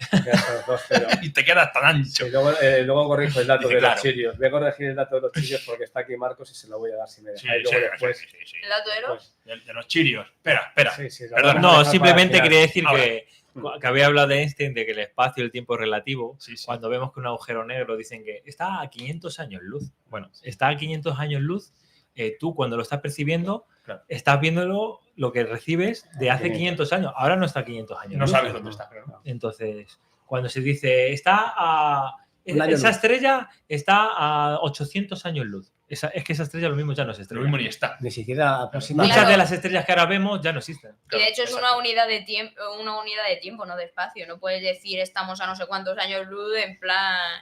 Y te quedas tan ancho. Y luego corrijo el dato de los chirios. Voy a corregir el dato de los chirios porque está aquí Marcos y se lo voy a dar si me deja. ¿El dato de los? De los chirios. Espera. Perdón, no, simplemente quería decir que había hablado de Einstein de que el espacio y el tiempo es relativo. Cuando vemos que un agujero negro dicen que está a 500 años luz. Bueno, está a 500 años luz. Tú cuando lo estás percibiendo, estás viéndolo lo que recibes de hace 500 años. Ahora no está a 500 años. No sabes dónde está. Entonces, cuando se dice, esa estrella está a 800 años luz. Es que esa estrella lo mismo ya no es estrella. Lo mismo ni está. Ni siquiera aproximadamente. Muchas de las estrellas que ahora vemos ya no existen. Y de hecho es una unidad de tiempo, no de espacio. No puedes decir estamos a no sé cuántos años luz en plan...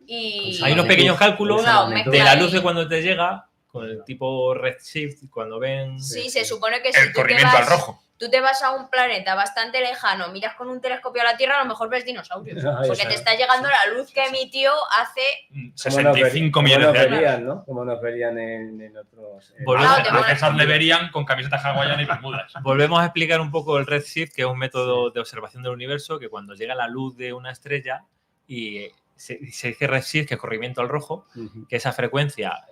Hay unos pequeños cálculos de la luz de cuando te llega... Con el tipo redshift, cuando ven... Sí, se supone que si tú te vas a un planeta bastante lejano, miras con un telescopio a la Tierra, a lo mejor ves dinosaurios. Porque te está llegando la luz que emitió hace... 65 millones de años. ¿no? Como nos verían en otros... A César le verían con camiseta hawaiana y bermudas. Volvemos a explicar un poco el redshift, que es un método de observación del universo, que cuando llega la luz de una estrella y... Se dice redshift, que es corrimiento al rojo, que esa frecuencia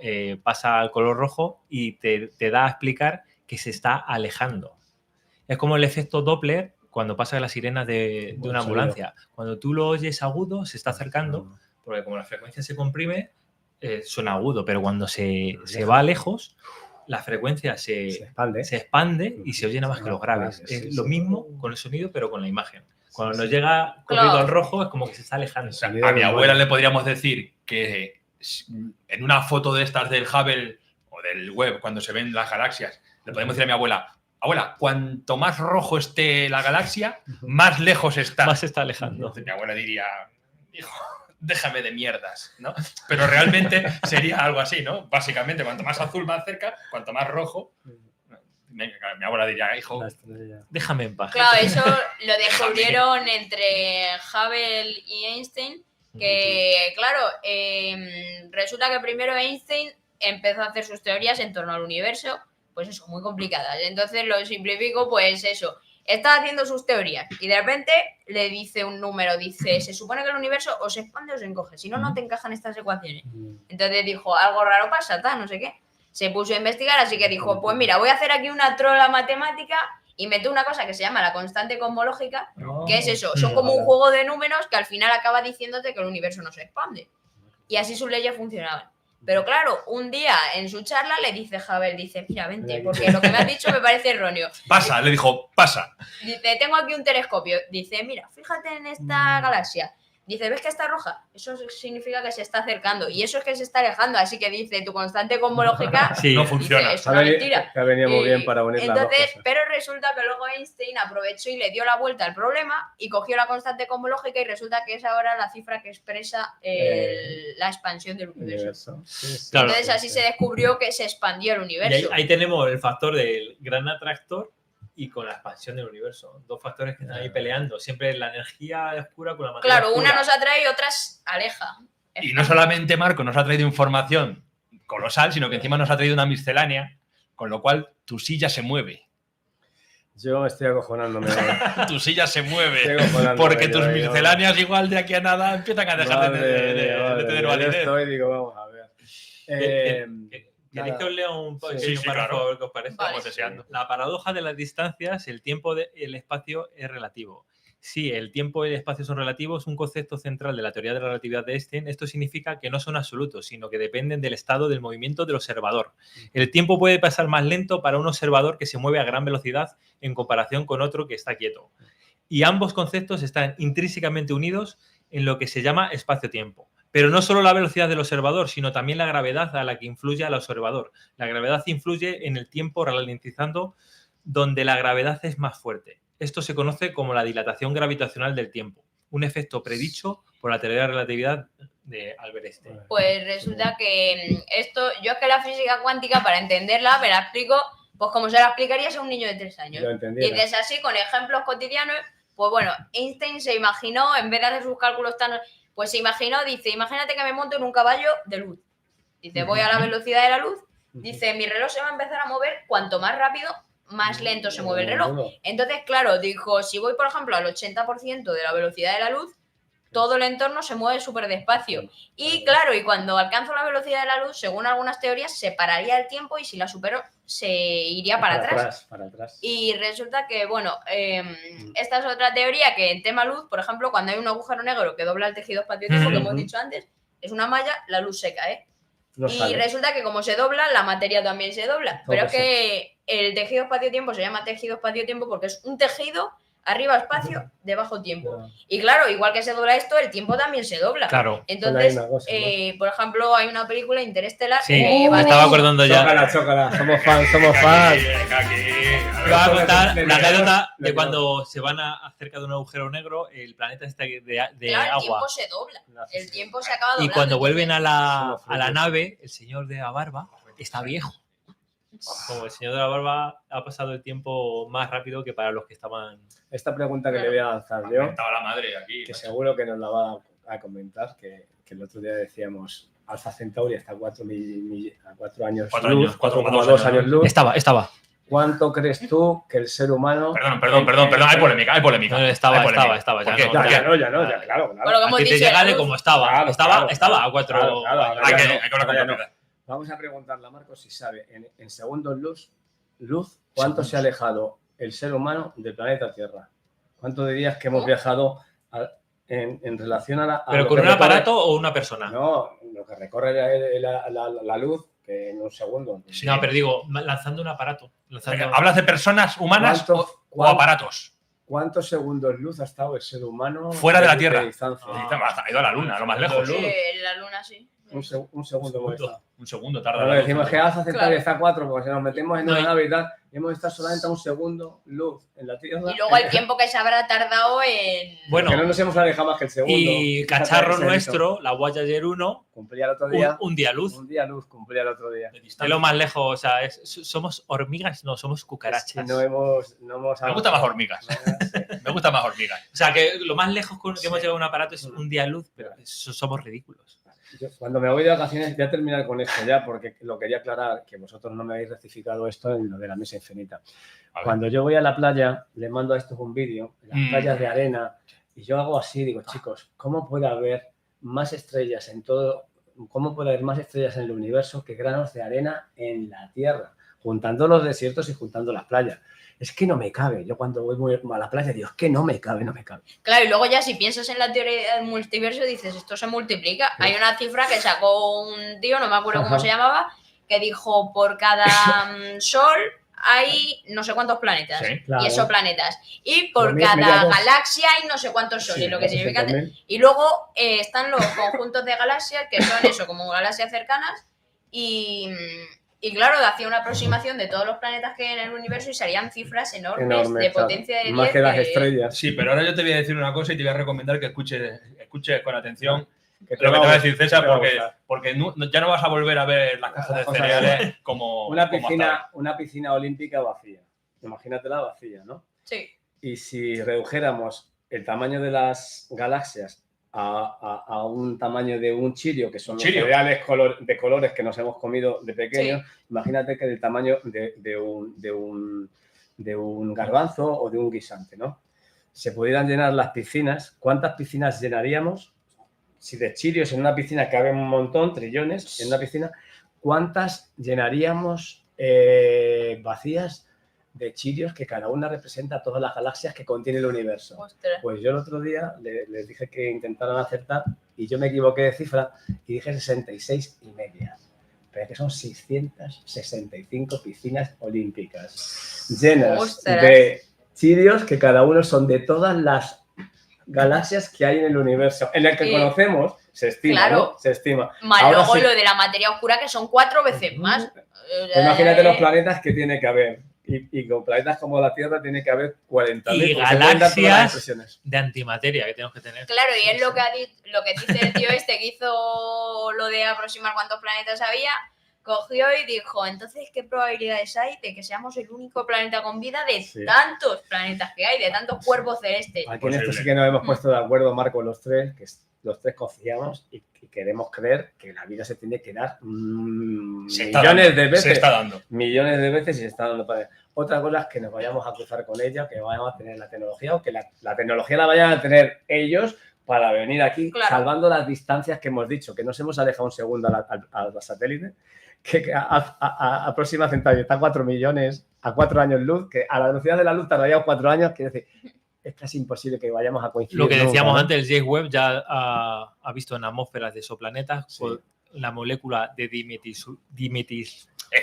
pasa al color rojo y te da a explicar que se está alejando. Es como el efecto Doppler cuando pasa las sirenas de una ambulancia. Cuando tú lo oyes agudo, se está acercando, porque como la frecuencia se comprime, suena agudo, pero cuando se va lejos, la frecuencia se expande y se oye nada más que los graves. Es lo mismo con el sonido, pero con la imagen. Cuando nos llega corrido al rojo es como que se está alejando. O sea, a mi abuela le podríamos decir que en una foto de estas del Hubble o del Webb, cuando se ven las galaxias, le podemos decir a mi abuela, cuanto más rojo esté la galaxia, más lejos está. Más se está alejando. Entonces mi abuela diría, hijo, déjame de mierdas, ¿no? Pero realmente sería algo así, ¿no? Básicamente, cuanto más azul más cerca, cuanto más rojo... Mi abuela diría, hijo, déjame en paz. Claro, eso lo descubrieron entre Hubble y Einstein, que claro, resulta que primero Einstein empezó a hacer sus teorías en torno al universo, pues eso, muy complicadas. Entonces lo simplifico, pues eso, está haciendo sus teorías y de repente le dice un número, dice, se supone que el universo o se expande o se encoge, si no, no te encajan estas ecuaciones. Entonces dijo, algo raro pasa, tal, no sé qué. Se puso a investigar, así que dijo, pues mira, voy a hacer aquí una trola matemática y metió una cosa que se llama la constante cosmológica, que es eso, son como un juego de números que al final acaba diciéndote que el universo no se expande. Y así sus leyes funcionaban. Pero claro, un día en su charla le dice Hubble, dice, mira, vente, porque lo que me has dicho me parece erróneo. Pasa, le dijo, pasa. Dice, tengo aquí un telescopio. Dice, mira, fíjate en esta galaxia. Dice, ¿ves que está roja? Eso significa que se está acercando. Y eso es que se está alejando. Así que dice, tu constante cosmológica no funciona. es una mentira. Que ha venido muy bien para unir las dos cosas. Pero resulta que luego Einstein aprovechó y le dio la vuelta al problema y cogió la constante cosmológica y resulta que es ahora la cifra que expresa la expansión del universo. Sí. Claro. Entonces así se descubrió que se expandió el universo. Y ahí tenemos el factor del gran atractor y con la expansión del universo. Dos factores que están ahí peleando. Siempre la energía oscura con la materia Claro, oscura. una nos atrae y otra aleja. Y no solamente Marco nos ha traído información colosal, sino que encima nos ha traído una miscelánea, con lo cual tu silla se mueve. Yo estoy acojonándome. Tu silla se mueve. Estoy acojonándome Porque tus yo, misceláneas igual de aquí a nada empiezan a dejar de tener validez. Yo estoy, digo, vamos a ver. ¿Queréis que os lea un pequeño Sí, párrafo claro. a ver qué os parece? Vale. Estamos deseando. La paradoja de las distancias, el tiempo y el espacio es relativo. Si el tiempo y el espacio son relativos, un concepto central de la teoría de la relatividad de Einstein, esto significa que no son absolutos, sino que dependen del estado del movimiento del observador. El tiempo puede pasar más lento para un observador que se mueve a gran velocidad en comparación con otro que está quieto. Y ambos conceptos están intrínsecamente unidos en lo que se llama espacio-tiempo. Pero no solo la velocidad del observador, sino también la gravedad a la que influye al observador. La gravedad influye en el tiempo ralentizando donde la gravedad es más fuerte. Esto se conoce como la dilatación gravitacional del tiempo, un efecto predicho por la teoría de la relatividad de Albert Einstein. Pues resulta que esto, yo es que la física cuántica, para entenderla, me la explico, pues como se la explicarías a un niño de 3 años. Lo entendiera. Dices así, con ejemplos cotidianos, pues bueno, Einstein se imaginó, en vez de hacer sus cálculos tan... Pues se imaginó, dice, imagínate que me monto en un caballo de luz. Dice, voy a la velocidad de la luz. Dice, mi reloj se va a empezar a mover cuanto más rápido, más lento se mueve el reloj. Entonces, claro, dijo, si voy, por ejemplo, al 80% de la velocidad de la luz, todo el entorno se mueve súper despacio. Y claro, y cuando alcanzo la velocidad de la luz, según algunas teorías, se pararía el tiempo y si la supero, se iría para atrás. Para atrás. Y resulta que, bueno, esta es otra teoría que en tema luz, por ejemplo, cuando hay un agujero negro que dobla el tejido espacio-tiempo, que hemos dicho antes, es una malla, la luz se cae. No Y sale. resulta que como se dobla, la materia también se dobla. Todo Pero es que el tejido espacio-tiempo se llama tejido espacio-tiempo porque es un tejido, arriba espacio, debajo tiempo. Y claro, igual que se dobla esto, el tiempo también se dobla. Claro. Entonces, Son la misma cosa, ¿no? por ejemplo, hay una película Interestelar. Sí, me estaba acordando ya. Chócala. Somos fans. Voy a contar la anécdota de cuando se van cerca de un agujero negro, el planeta está de Claro, el agua. tiempo se dobla. El tiempo se acaba Y doblando. cuando vuelven a la Somos nave, el señor de la barba está viejo. Como el señor de la barba ha pasado el tiempo más rápido que para los que estaban... Esta pregunta que le voy a lanzar yo, Estaba la madre aquí. que seguro que nos la va a comentar, que el otro día decíamos Alfa Centauri está a 4 años 4 luz, años, 4,2 años luz. Estaba. ¿Cuánto crees tú que el ser humano... Perdón, hay polémica. No, estaba, Hay polémica. estaba. ¿Por Ya qué? no, ¿Por qué? Ya, claro. Bueno, como A ti te dice, llega la de luz- como estaba. Claro, Estaba a 4 claro, Hay que ya hablar con ya no. propiedad. Vamos a preguntarle a Marcos si sabe en segundos luz, ¿cuánto se ha alejado el ser humano del planeta Tierra? ¿Cuánto dirías que hemos viajado en relación a la... ¿Pero lo con que un recorre- aparato o una persona? No, lo que recorre la luz, que en un segundo. Sí. No, pero digo, lanzando un aparato. ¿Hablas de personas humanas o aparatos? ¿Cuántos segundos luz ha estado el ser humano Fuera de la Tierra. distancia? Ha ido a la luna, a lo más lejos. la luna sí. Un segundo hemos estado. Un segundo tarda. Ahora la luz. decimos que Alfa Centauri está a 4, porque si nos metemos en No, una y- nave y tal, hemos estado solamente a un segundo luz en la Tierra. Y luego el tiempo que se habrá tardado en... Bueno, Que no nos hemos alejado más que el segundo. y Fíjate, cacharro ese hito. nuestro, la Voyager 1, Cumplía el otro día. un día luz. Un día luz cumplía el otro día. De Es distancia. lo más lejos, o sea, somos hormigas, no, somos Es que cucarachas. no hemos Me gustan más hormigas. Me gustan más hormigas. O sea, que lo más lejos que hemos Sí. llegado a un aparato es un día luz, pero somos ridículos. Yo, cuando me voy de vacaciones, voy a terminar con esto ya, porque lo quería aclarar, que vosotros no me habéis rectificado esto en lo de la mesa infinita. A ver. Cuando yo voy a la playa, le mando a estos un vídeo, en las Mm. playas de arena, y yo hago así, digo, chicos, ¿cómo puede haber más estrellas en todo, cómo puede haber más estrellas en el universo que granos de arena en la Tierra? Juntando los desiertos y juntando las playas. Es que no me cabe. Yo cuando voy a la playa digo, es que no me cabe. Claro, y luego ya si piensas en la teoría del multiverso dices, esto se multiplica. Hay una cifra que sacó un tío, no me acuerdo cómo se llamaba, que dijo por cada sol hay no sé cuántos planetas. Sí, claro. Y exoplanetas. Y por Mira, cada dos. galaxia hay no sé cuántos son. Sí, lo que significa. 200.000. Y luego están los conjuntos de galaxias, que son eso, como galaxias cercanas. Y claro, hacía una aproximación de todos los planetas que hay en el universo y salían cifras enormes de claro. potencia de 10. Más que las estrellas. sí, pero ahora yo te voy a decir una cosa y te voy a recomendar que escuches con atención Que lo que te va a decir César, te va a porque, gustar. porque ya no vas a volver a ver las cajas de cosas cereales como Una como hasta ahora. piscina olímpica vacía. Imagínatela vacía, ¿no? Sí. Y si redujéramos el tamaño de las galaxias a un tamaño de un chirio, que son los Chirio. cereales de colores que nos hemos comido de pequeños, imagínate que del tamaño de un garbanzo o de un guisante, ¿no? Se pudieran llenar las piscinas, ¿cuántas piscinas llenaríamos? Si de chirios en una piscina caben un montón, trillones en una piscina, ¿cuántas llenaríamos vacías de chirios que cada una representa todas las galaxias que contiene el universo? Ostras. Pues yo el otro día les dije que intentaran acertar y yo me equivoqué de cifra y dije 66 y media. Pero es que son 665 piscinas olímpicas llenas Ostras. de chirios que cada uno son de todas las galaxias que hay en el universo, en el que conocemos, se estima, Claro. ¿no? Se estima. Más Ahora luego sí. lo de la materia oscura, que son 4 veces más. Pues imagínate los planetas que tiene que haber. Y con planetas como la Tierra tiene que haber 40.000. Y porque se pueden dar todas las galaxias expresiones. de antimateria que tenemos que tener. Claro, y es lo que dice el tío este que hizo lo de aproximar cuántos planetas había, cogió y dijo, entonces, ¿qué probabilidades hay de que seamos el único planeta con vida de tantos planetas que hay, de tantos cuerpos celestes? Aquí en esto sí que nos hemos puesto de acuerdo, Marco, los tres, que los tres confiamos y queremos creer que la vida se tiene que dar millones de veces. Se está dando. Millones de veces y se está dando para... Otra cosa es que nos vayamos a cruzar con ella, que vayamos a tener la tecnología o que la tecnología la vayan a tener ellos para venir aquí, claro, salvando las distancias que hemos dicho, que nos hemos alejado un segundo a los satélites, que a Próxima Centauri está a 4 millones, a 4 años luz, que a la velocidad de la luz tardaría 4 años, quiere decir, es casi imposible que vayamos a coincidir. Lo que decíamos nunca, ¿no? antes, el James Webb ya ha visto en atmósferas de exoplanetas con la molécula de Es que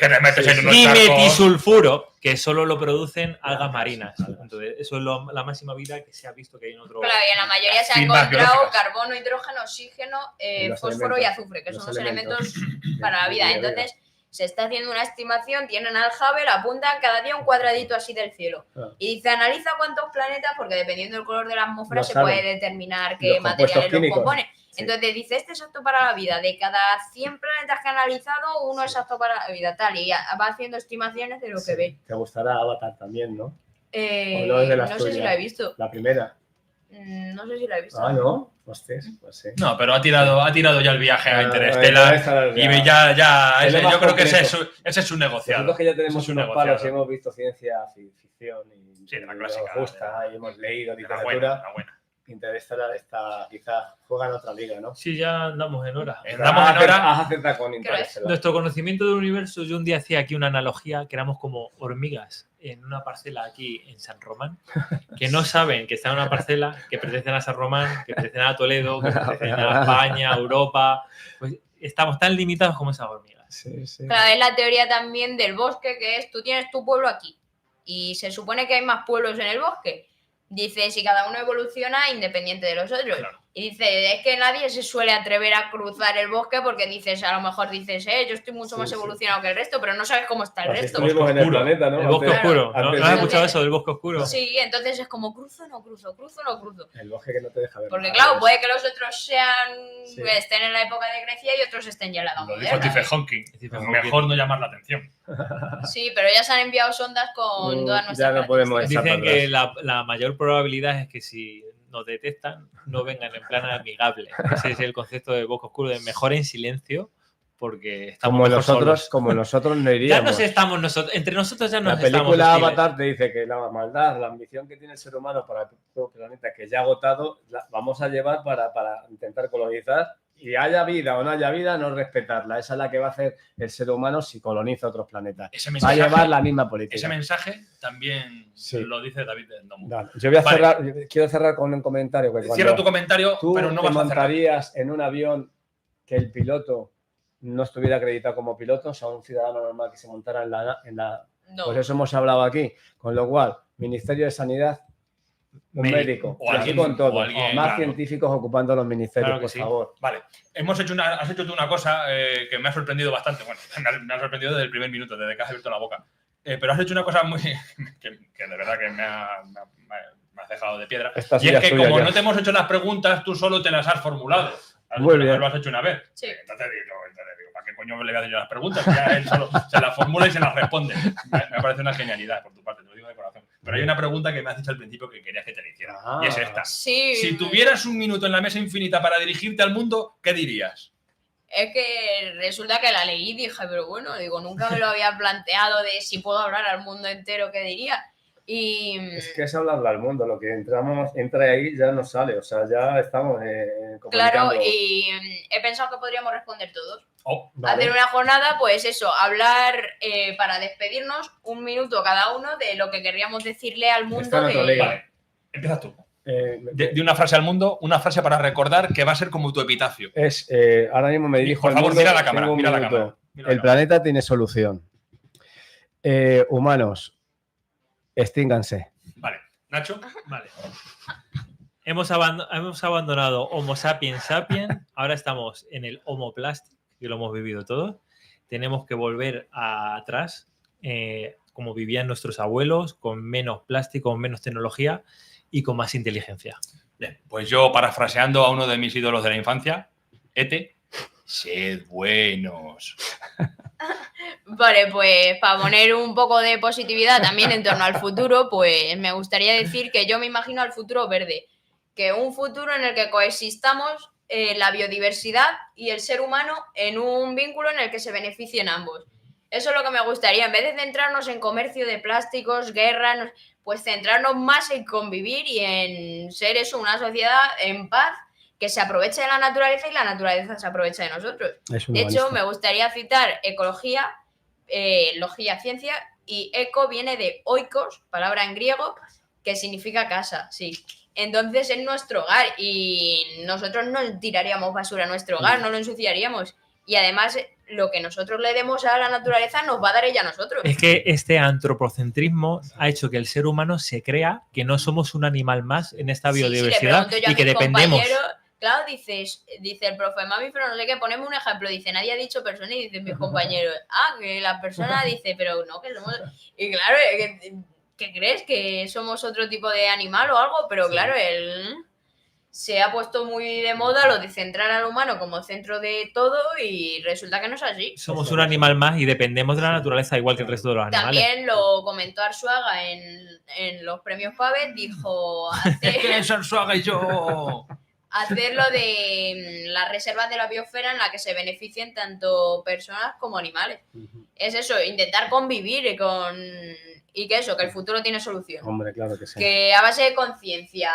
te metes en unos charcos. dimetisulfuro, que solo lo producen algas marinas. Entonces, eso es la máxima vida que se ha visto que hay en otro... Claro, y en la mayoría se ha Fimbas encontrado biológicas. carbono, hidrógeno, oxígeno, Los fósforo elementos. y azufre, que son los elementos para la vida. Entonces, se está haciendo una estimación, tienen al Hubble, apuntan cada día un cuadradito así del cielo. Y dice, analiza cuántos planetas, porque dependiendo del color de la atmósfera se puede determinar qué materiales los compone. Entonces dice, este es apto para la vida. De cada 100 planetas que ha analizado, uno es apto para la vida. Tal, y va haciendo estimaciones de lo que ve. Te gustará Avatar también, ¿no? No sé si la he visto. La primera. No sé si la he visto. Ah, ¿no? Hostia, pues sí. No, pero ha tirado ya el viaje a Interstellar. Y yo creo que ese es su negociado. Nosotros que ya tenemos Ese es unos palos y hemos visto ciencia ficción y de la clásica, nos gusta y hemos leído literatura. La buena. Interstellar quizás juega en otra liga, ¿no? Sí, ya andamos en hora. Has acertado con Interstellar. Nuestro conocimiento del universo, yo un día hacía aquí una analogía que éramos como hormigas en una parcela aquí en San Román, que no saben que están en una parcela que pertenecen a San Román, que pertenecen a Toledo, que pertenecen a España, a Europa. Pues estamos tan limitados como esas hormigas. Sí, sí. Claro, es la teoría también del bosque, que es, tú tienes tu pueblo aquí y se supone que hay más pueblos en el bosque. Dice, si cada uno evoluciona independiente de los otros. Claro. Y dice, es que nadie se suele atrever a cruzar el bosque porque dices, a lo mejor dices, yo estoy mucho más evolucionado que el resto, pero no sabes cómo está el resto. Estuvimos en el planeta, ¿no? El bosque oscuro. ¿No has escuchado eso del bosque oscuro? Sí, entonces es como cruzo o no cruzo, cruzo o no cruzo. El bosque que no te deja ver. Porque claro, puede que los otros estén en la época de Grecia y otros estén ya en la edad Lo dijo moderna. Stephen Hawking. Mejor no llamar la atención. Sí, pero ya se han enviado sondas con todas nuestras ya no podemos Dicen que la mayor probabilidad es que si nos detectan, no vengan en plan amigable. Ese es el concepto del bosque oscuro, de mejor en silencio, porque estamos como nosotros no iríamos. Ya nos estamos nosotros, entre nosotros ya nos La película estamos Avatar te dice que la maldad, la ambición que tiene el ser humano para el propio planeta, que ya ha agotado, la vamos a llevar para intentar colonizar. Y haya vida o no haya vida, no respetarla. Esa es la que va a hacer el ser humano si coloniza otros planetas. Va a llevar la misma política. Ese mensaje también lo dice David del Domo. Yo quiero cerrar con un comentario. Cierra tu comentario, pero no vas vas a montarías en un avión que el piloto no estuviera acreditado como piloto, o sea, un ciudadano normal que se montara en No. Pues eso hemos hablado aquí. Con lo cual, Ministerio de Sanidad, un médico. O Así alguien, con todo. o alguien, Más claro. científicos ocupando los ministerios, Claro que por sí. favor. Vale, has hecho tú una cosa que me ha sorprendido bastante. Bueno, me ha sorprendido desde el primer minuto, desde que has abierto la boca. Pero has hecho una cosa muy que de verdad que me has dejado de piedra. Esta Y silla es que es tuya como ya. no te hemos hecho las preguntas, tú solo te las has formulado. Muy bien. Lo has hecho una vez. Sí. Entonces digo, ¿para qué coño le voy a hacer yo las preguntas? Ya él solo se las formula y se las responde. Me parece una genialidad por tu parte, te lo digo de corazón. Pero hay una pregunta que me has dicho al principio que querías que te la hiciera. Ah. Y es esta. Sí. Si tuvieras un minuto en la mesa infinita para dirigirte al mundo, ¿qué dirías? Es que resulta que la leí y dije, pero bueno, digo, nunca me lo había planteado de si puedo hablar al mundo entero, ¿qué diría? Y Es que es hablarle al mundo. Lo que entra ahí ya no sale. O sea, ya estamos comunicando. claro, y he pensado que podríamos responder todos. Oh, Vale. Hacer una jornada, pues eso, hablar para despedirnos un minuto cada uno de lo que querríamos decirle al mundo. Está en otra liga. vale, empiezas tú. Eh, De una frase al mundo, una frase para recordar que va a ser como tu epitafio. ahora mismo me dirijo Por al favor, mundo. mira la cámara, tengo un mira la minuto. cámara. Mira la El cámara. planeta tiene solución. Humanos, extínganse. Vale, Nacho. Vale. Hemos abandonado Homo sapiens sapiens, ahora estamos en el Homo plastic, que lo hemos vivido todos. Tenemos que volver atrás, como vivían nuestros abuelos, con menos plástico, con menos tecnología y con más inteligencia. Bien, pues yo, parafraseando a uno de mis ídolos de la infancia, Ete, sed buenos. Vale, pues para poner un poco de positividad también en torno al futuro, pues me gustaría decir que yo me imagino al futuro verde, que un futuro en el que coexistamos la biodiversidad y el ser humano en un vínculo en el que se beneficien ambos. Eso es lo que me gustaría, en vez de centrarnos en comercio de plásticos, guerra, pues centrarnos más en convivir y en ser eso, una sociedad en paz, que se aproveche de la naturaleza y la naturaleza se aprovecha de nosotros. De hecho, me gustaría citar ecología, logía, ciencia, y eco viene de oikos, palabra en griego, que significa casa, sí. Entonces es nuestro hogar y nosotros no tiraríamos basura a nuestro hogar, no lo ensuciaríamos. Y además lo que nosotros le demos a la naturaleza nos va a dar ella a nosotros. Es que este antropocentrismo ha hecho que el ser humano se crea que no somos un animal más en esta biodiversidad sí, y que dependemos. Claro, dice el profe mamífero, no sé qué, ponemos un ejemplo, dice, nadie ha dicho persona y dicen mis compañeros, que la persona dice, pero no, que somos... Y claro, ¿qué crees? ¿Que somos otro tipo de animal o algo? Pero claro, se ha puesto muy de moda lo de centrar al humano como centro de todo y resulta que no es así. Somos un animal más y dependemos de la naturaleza igual que el resto de los animales. También lo comentó Arzuaga en los premios Pavet, dijo... ¿Qué es Arzuaga y yo? Hacerlo de las reservas de la biosfera en la que se beneficien tanto personas como animales. Es eso, intentar convivir y que eso, que el futuro tiene solución. Hombre, claro que sí. Que a base de conciencia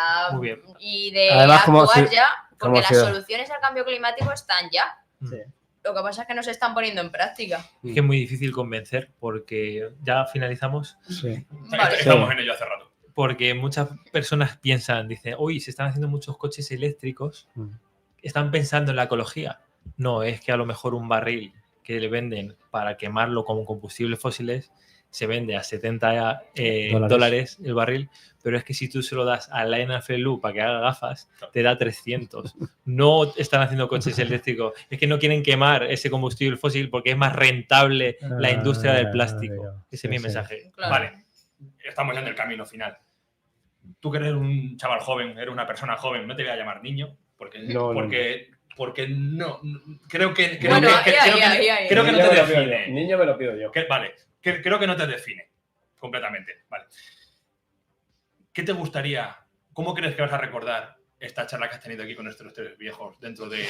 y de Además, actuar ya, porque las ciudad. soluciones al cambio climático están ya. Sí. Lo que pasa es que no se están poniendo en práctica. Es que es muy difícil convencer porque ya finalizamos. Sí. Vale. Estamos en ello hace rato. Porque muchas personas piensan, dicen, uy, se están haciendo muchos coches eléctricos, están pensando en la ecología. No, es que a lo mejor un barril que le venden para quemarlo como combustibles fósiles se vende a 70 dólares el barril, pero es que si tú se lo das a Lionel Flelu para que haga gafas, te da 300. No están haciendo coches eléctricos, es que no quieren quemar ese combustible fósil porque es más rentable la industria del plástico. Ese es mi mensaje. Claro. Vale, estamos ya en el camino final. Tú que eres un chaval joven, eres una persona joven, no te voy a llamar niño, porque no, creo que no te define. Niño me lo pido yo. Vale, creo que no te define completamente. Vale. ¿Qué te gustaría, cómo crees que vas a recordar esta charla que has tenido aquí con nuestros tres viejos dentro de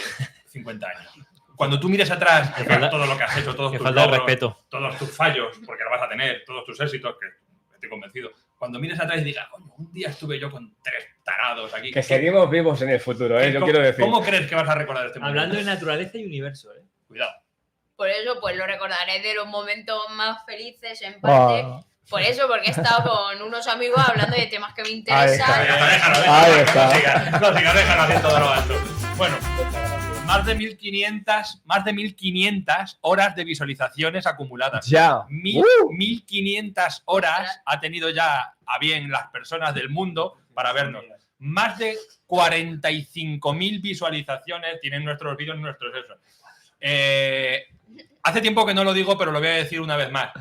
50 años? Cuando tú mires atrás, todo lo que has hecho, todos tus logros, respeto, todos tus fallos, porque lo vas a tener, todos tus éxitos, que estoy convencido. Cuando mires atrás y digas, coño, un día estuve yo con 3 tarados aquí. Que seguimos vivos en el futuro, yo quiero decir. ¿Cómo crees que vas a recordar este momento? hablando de naturaleza y universo, Cuidado. Por eso, pues lo recordaré de los momentos más felices en parte. Por eso, porque he estado con unos amigos hablando de temas que me interesan. Déjalo. Ahí está. No sigas, déjalo así en todo lo alto. Bueno, más de 1.500 horas de visualizaciones acumuladas. Ya. 1.500 horas ha tenido ya a bien las personas del mundo para vernos. Más de 45.000 visualizaciones tienen nuestros vídeos, nuestros eso. Hace tiempo que no lo digo, pero lo voy a decir una vez más.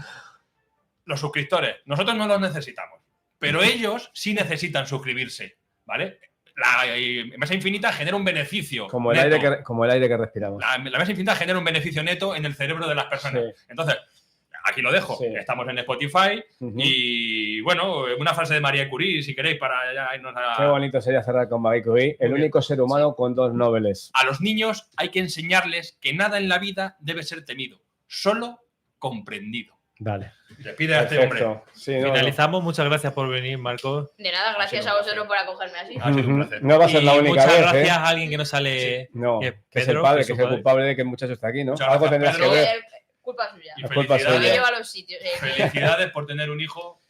Los suscriptores, nosotros no los necesitamos, pero ellos sí necesitan suscribirse, ¿vale? La Mesa Infinita genera un beneficio como el aire que respiramos. La Mesa Infinita genera un beneficio neto en el cerebro de las personas. Sí. Entonces, aquí lo dejo. Sí. Estamos en Spotify y, bueno, una frase de Marie Curie, si queréis, para ya irnos a... Qué bonito sería cerrar con Marie Curie, el único ser humano con 2 Nobeles. A los niños hay que enseñarles que nada en la vida debe ser temido, solo comprendido. Dale. Despide a este hombre. Sí, finalizamos. Muchas gracias por venir, Marcos. De nada, gracias a vosotros por acogerme así. Ha sido un placer. No va a ser la única muchas vez. Muchas gracias a alguien que no sale. Sí. No, que es el padre, que es el culpable de que el muchacho está aquí, ¿no? Muchas Algo gracias, tendrás que ver. Culpa suya. Y felicidades, me lleva a los sitios. Felicidades por tener un hijo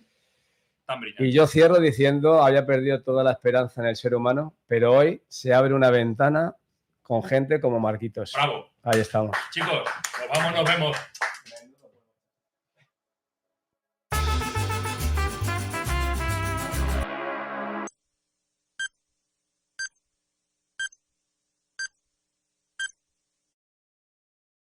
tan brillante. Y yo cierro diciendo, había perdido toda la esperanza en el ser humano, pero hoy se abre una ventana con gente como Marquitos. Bravo. Ahí estamos. Chicos, nos vamos, nos vemos.